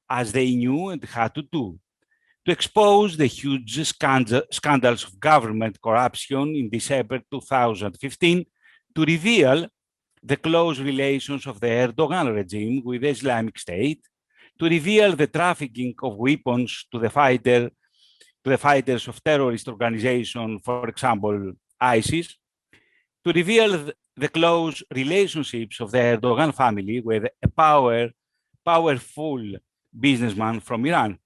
as they knew and had to do, to expose the huge scandals of government corruption in December 2015, to reveal the close relations of the Erdogan regime with the Islamic State, to reveal the trafficking of weapons to the fighters of terrorist organizations, for example, ISIS, to reveal the close relationships of the Erdogan family with a powerful businessman from Iran.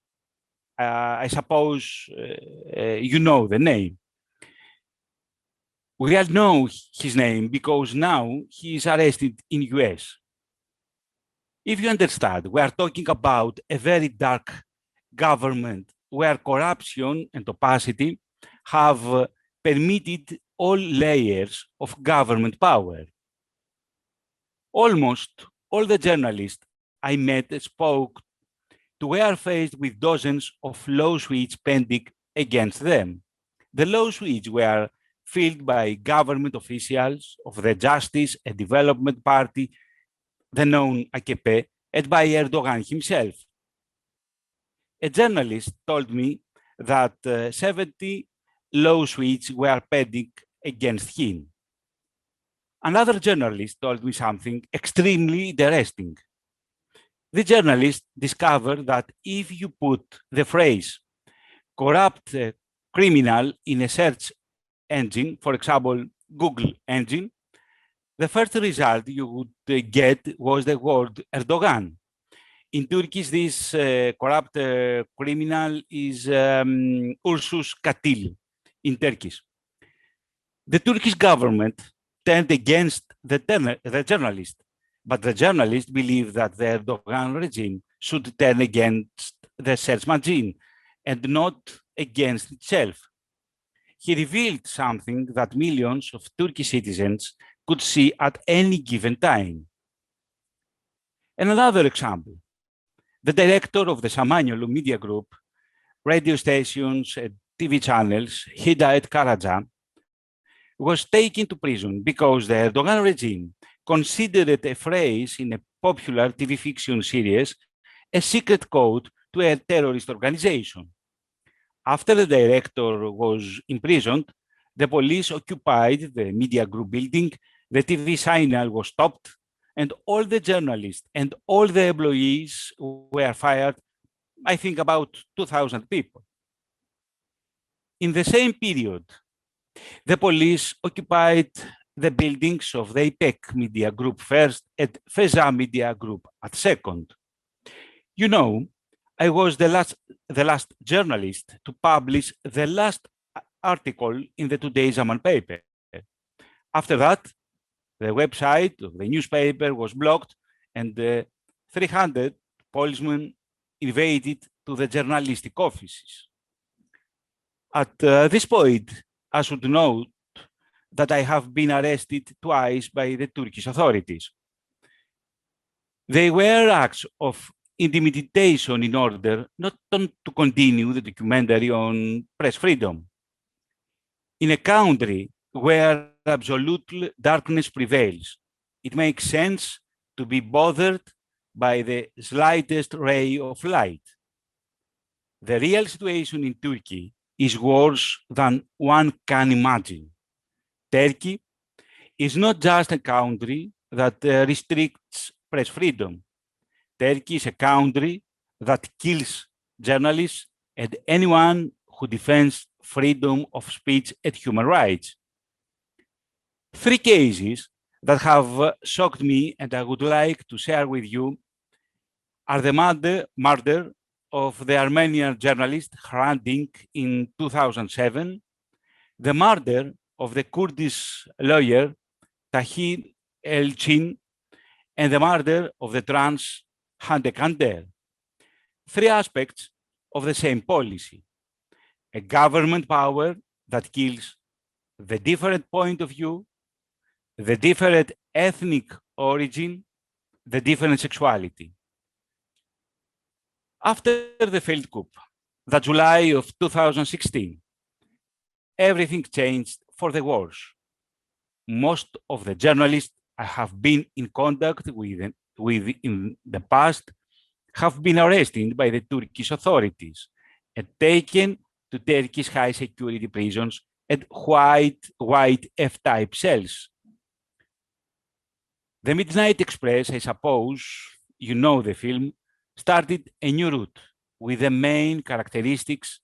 I suppose you know the name. We all know his name because now he is arrested in the US. If you understand, we are talking about a very dark government where corruption and opacity have permitted all layers of government power. Almost all the journalists I met spoke to were faced with dozens of lawsuits pending against them. The lawsuits were filed by government officials of the Justice and Development Party, the known AKP, and by Erdogan himself. A journalist told me that 70 lawsuits were pending against him. Another journalist told me something extremely interesting. The journalist discovered that if you put the phrase corrupt criminal in a search engine, for example, Google engine, the first result you would get was the word Erdogan. In Turkish, this corrupt criminal is Ursus Katil in Turkish. The Turkish government turned against the journalist, but the journalist believed that the Erdogan regime should turn against the search machine and not against itself. He revealed something that millions of Turkish citizens could see at any given time. And another example, the director of the Samanyolu Media Group, radio stations and TV channels, Hidayet Karaca, was taken to prison because the Erdogan regime considered a phrase in a popular TV fiction series a secret code to a terrorist organization. After the director was imprisoned, the police occupied the media group building, the TV signal was stopped, and all the journalists and all the employees were fired, I think about 2,000 people. In the same period, the police occupied the buildings of the IPEC Media Group first and Feza Media Group at second. You know, I was the last journalist to publish the last article in the Today Zaman paper. After that, the website of the newspaper was blocked and 300 policemen invaded to the journalistic offices. At this point, I should note that I have been arrested twice by the Turkish authorities. They were acts of intimidation in order not to continue the documentary on press freedom. In a country where absolute darkness prevails, it makes sense to be bothered by the slightest ray of light. The real situation in Turkey is worse than one can imagine. Turkey is not just a country that restricts press freedom. Turkey is a country that kills journalists and anyone who defends freedom of speech and human rights. 3 cases that have shocked me and I would like to share with you are the murder of the Armenian journalist Hrant in 2007, the murder of the Kurdish lawyer Tahir Elçin, and the murder of the trans Hande Kander. Three aspects of the same policy: a government power that kills the different point of view, the different ethnic origin, the different sexuality. After the failed coup, the July of 2016, everything changed for the worse. Most of the journalists I have been in contact with in the past have been arrested by the Turkish authorities and taken to Turkish high security prisons and white F-type cells. The Midnight Express, I suppose you know the film, started a new route with the main characteristics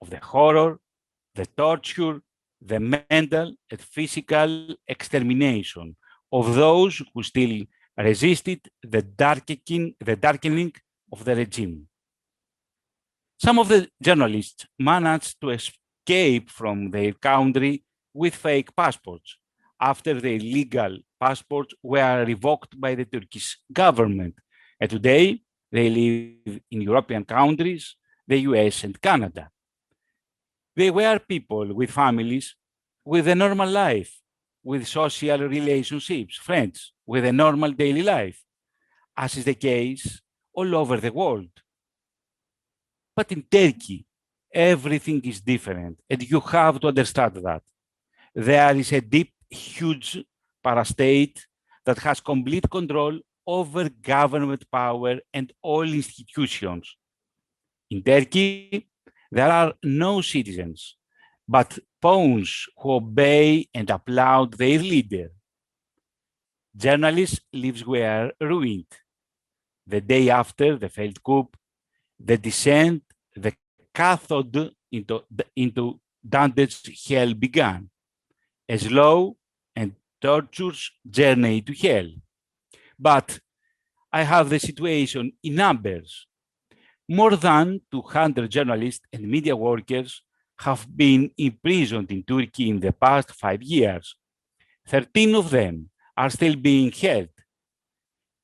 of the horror, the torture, the mental and physical extermination of those who still resisted the darkening of the regime. Some of the journalists managed to escape from their country with fake passports after their legal passports were revoked by the Turkish government. And today, they live in European countries, the US and Canada. They were people with families, with a normal life, with social relationships, friends, with a normal daily life, as is the case all over the world. But in Turkey, everything is different, and you have to understand that. There is a deep, huge parastate that has complete control over government power and all institutions. In Turkey, there are no citizens, but pawns who obey and applaud their leader. Journalists' lives were ruined. The day after the failed coup, the descent, the cathode into Dante's hell began, a slow and torturous journey to hell. But I have the situation in numbers. More than 200 journalists and media workers have been imprisoned in Turkey in the past 5 years. 13 of them are still being held.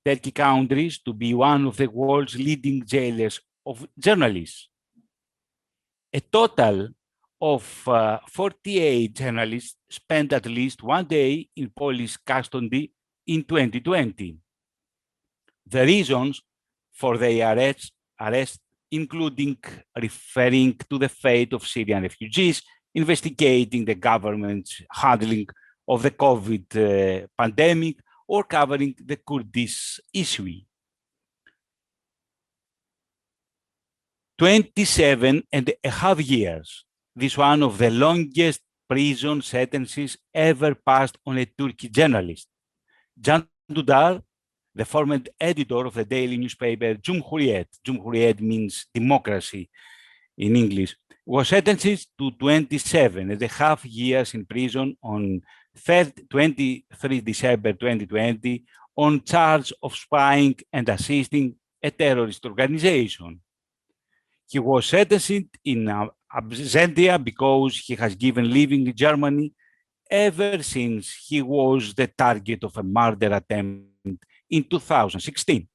Turkey countries to be one of the world's leading jailers of journalists. A total of 48 journalists spent at least one day in police custody in 2020. The reasons for their arrest, including referring to the fate of Syrian refugees, investigating the government's handling of the COVID pandemic, or covering the Kurdish issue. 27.5 years. This one of the longest prison sentences ever passed on a Turkish journalist. Can Dündar, the former editor of the daily newspaper Cumhuriyet means democracy in English, was sentenced to 27.5 years in prison on 23 December 2020 on charge of spying and assisting a terrorist organization. He was sentenced in absentia because he has given living in Germany ever since he was the target of a murder attempt in 2016.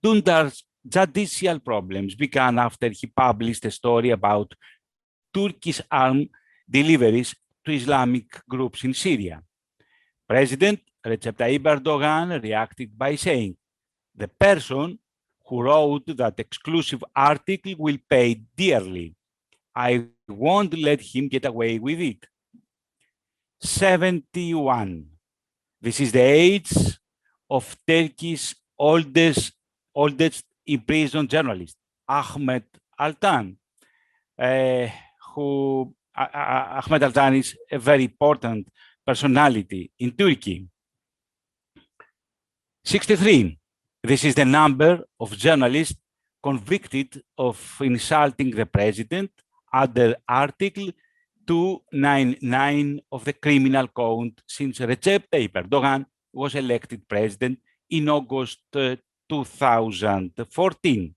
Dündar's judicial problems began after he published a story about Turkish arms deliveries to Islamic groups in Syria. President Recep Tayyip Erdogan reacted by saying, "The person who wrote that exclusive article will pay dearly. I won't let him get away with it." 71. This is the age of Turkey's oldest imprisoned journalist, Ahmet Altan, Ahmet Altan is a very important personality in Turkey. 63. This is the number of journalists convicted of insulting the president under Article 299 of the Criminal Code since Recep Tayyip Erdogan was elected president in August 2014.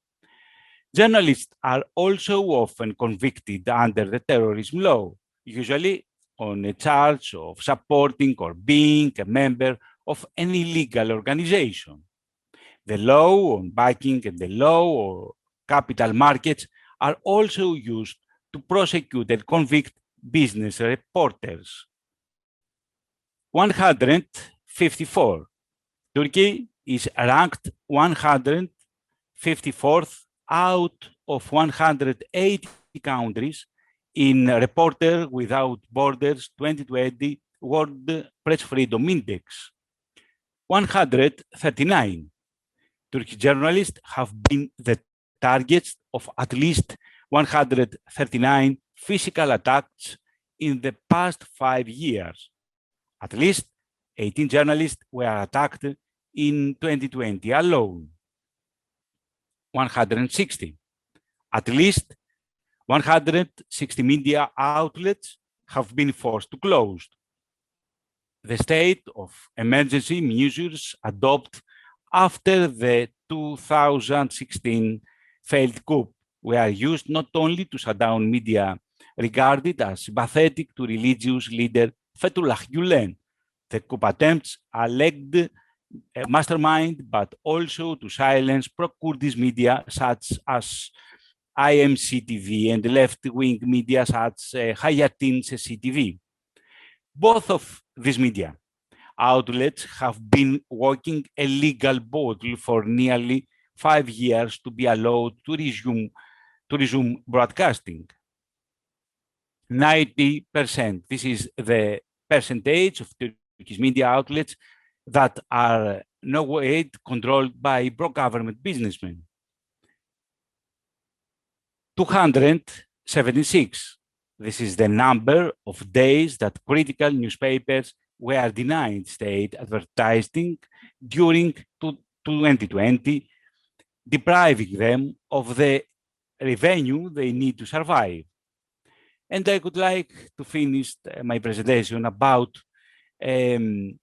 Journalists are also often convicted under the terrorism law, usually on a charge of supporting or being a member of an illegal organization. The law on banking and the law on capital markets are also used to prosecute and convict business reporters. 154. Turkey is ranked 154th out of 180 countries in Reporter Without Borders 2020 World Press Freedom Index. 139. Turkish journalists have been the targets of at least 139 physical attacks in the past 5 years. At least 18 journalists were attacked in 2020 alone. 160. At least 160 media outlets have been forced to close. The state of emergency measures adopted after the 2016 failed coup were used not only to shut down media regarded as sympathetic to religious leader Fethullah Gulen, the coup attempts alleged mastermind, but also to silence pro-Kurdish media such as IMC TV and left-wing media such as Hayatin CCTV. Both of these media outlets have been walking a legal battle for nearly 5 years to be allowed to resume broadcasting. 90%, this is the percentage of Turkish media outlets that are no way controlled by pro-government businessmen. 276. This is the number of days that critical newspapers were denied state advertising during 2020, depriving them of the revenue they need to survive. And I would like to finish my presentation about the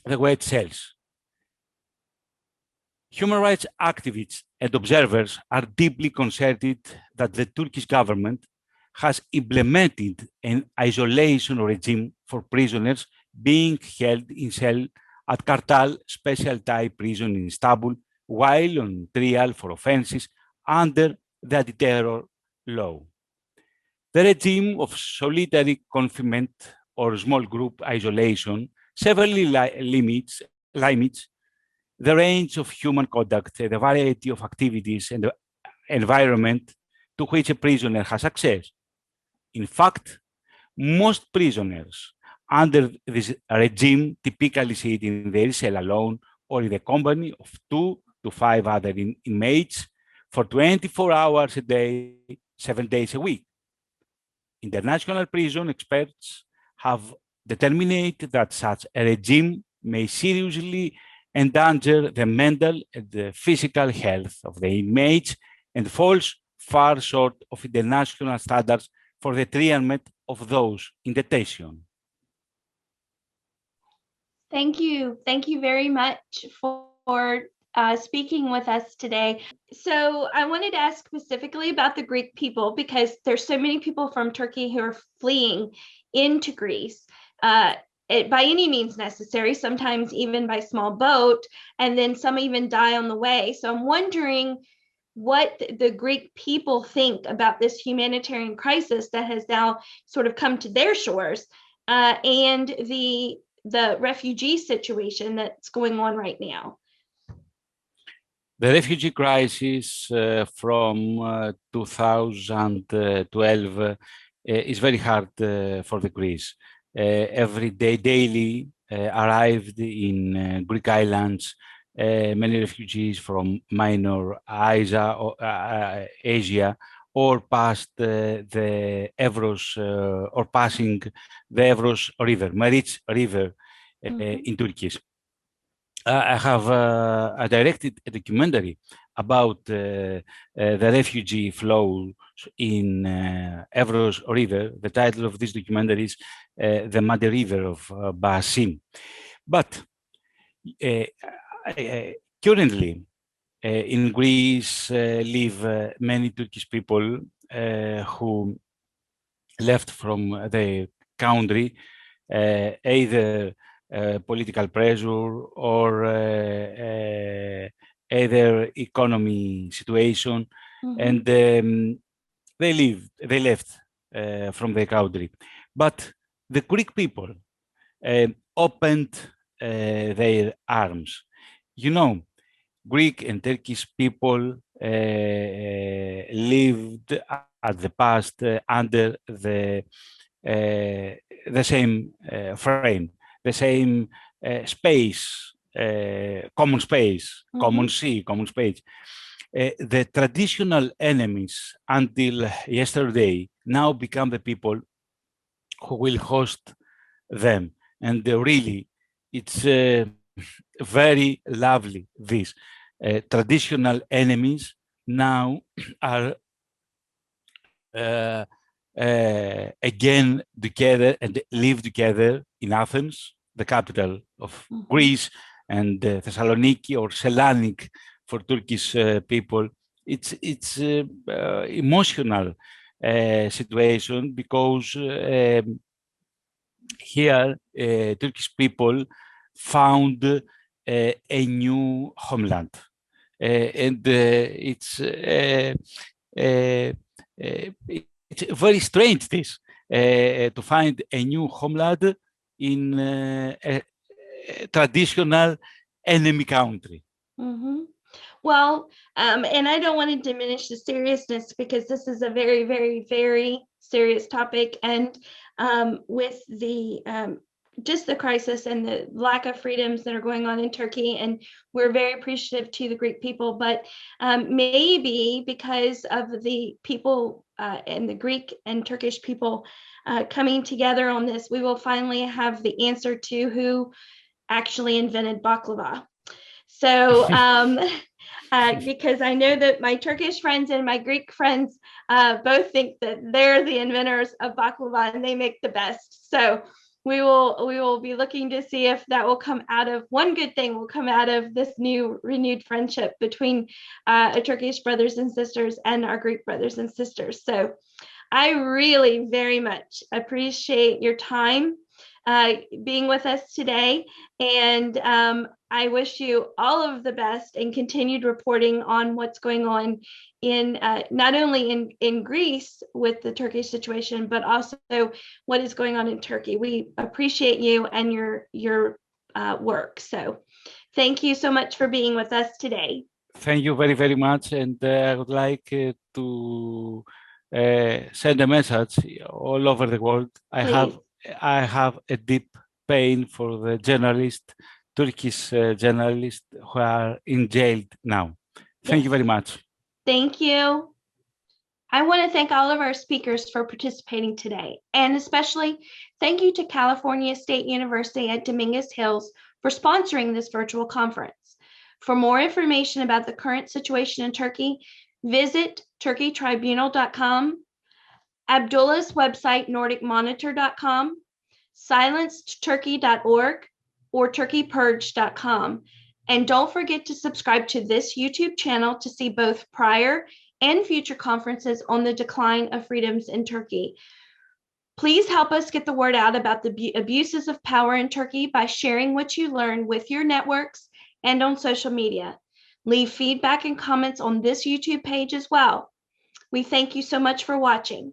way it sells. Human rights activists and observers are deeply concerned that the Turkish government has implemented an isolation regime for prisoners being held in cell at Kartal Special Type Prison in Istanbul while on trial for offenses under the anti-terror law. The regime of solitary confinement or small group isolation severely limits the range of human conduct, the variety of activities and the environment to which a prisoner has access. In fact, most prisoners under this regime typically sit in their cell alone or in the company of 2 to 5 other inmates for 24 hours a day, 7 days a week. International prison experts have determined that such a regime may seriously endanger the mental and the physical health of the inmates and falls far short of international standards for the treatment of those in detention. Thank you. Thank you very much for speaking with us today. So I wanted to ask specifically about the Greek people because there's so many people from Turkey who are fleeing into Greece. By any means necessary, sometimes even by small boat, and then some even die on the way. So I'm wondering what the Greek people think about this humanitarian crisis that has now sort of come to their shores, and the refugee situation that's going on right now. The refugee crisis from 2012 is very hard for the Greece. Every day, daily, arrived in Greek islands many refugees from Minor Asia or past the Evros or passing the Evros River, Mariç River in Turkey. I have directed a documentary about the refugee flow in Evros River. The title of this documentary is The Muddy River of Basim. But Currently, in Greece live many Turkish people who left from their country, either political pressure or either economy situation, and they left from the country. But the Greek people opened their arms. You know, Greek and Turkish people lived at the past under the same frame, the same space, common space, common sea, common space. The traditional enemies until yesterday now become the people who will host them. And really, it's very lovely, this. Traditional enemies now are again together and live together in Athens, the capital of Greece, and Thessaloniki or Selanik for Turkish people. It's emotional situation because here Turkish people found a new homeland, and it's very strange this to find a new homeland in a traditional enemy country. Well, and I don't want to diminish the seriousness because this is a very, very, very serious topic, and with the just the crisis and the lack of freedoms that are going on in Turkey, and we're very appreciative to the Greek people, but maybe because of the people and the Greek and Turkish people coming together on this, we will finally have the answer to who actually invented baklava. So, because I know that my Turkish friends and my Greek friends both think that they're the inventors of baklava and they make the best. So we will be looking to see if that will come out of, one good thing will come out of this new renewed friendship between our Turkish brothers and sisters and our Greek brothers and sisters. So I really very much appreciate your time being with us today, and I wish you all of the best and continued reporting on what's going on in not only in Greece with the Turkish situation, but also what is going on in Turkey. We appreciate you and your work. So thank you so much for being with us today. Thank you very, very much. And I would like to send a message all over the world. I have a deep pain for the Turkish journalists who are in jail now. Thank you very much. Thank you. I want to thank all of our speakers for participating today, and especially thank you to California State University at Dominguez Hills for sponsoring this virtual conference. For more information about the current situation in Turkey, visit turkeytribunal.com, Abdullah's website, nordicmonitor.com, silencedturkey.org, or turkeypurge.com. And don't forget to subscribe to this YouTube channel to see both prior and future conferences on the decline of freedoms in Turkey. Please help us get the word out about the abuses of power in Turkey by sharing what you learn with your networks and on social media. Leave feedback and comments on this YouTube page as well. We thank you so much for watching.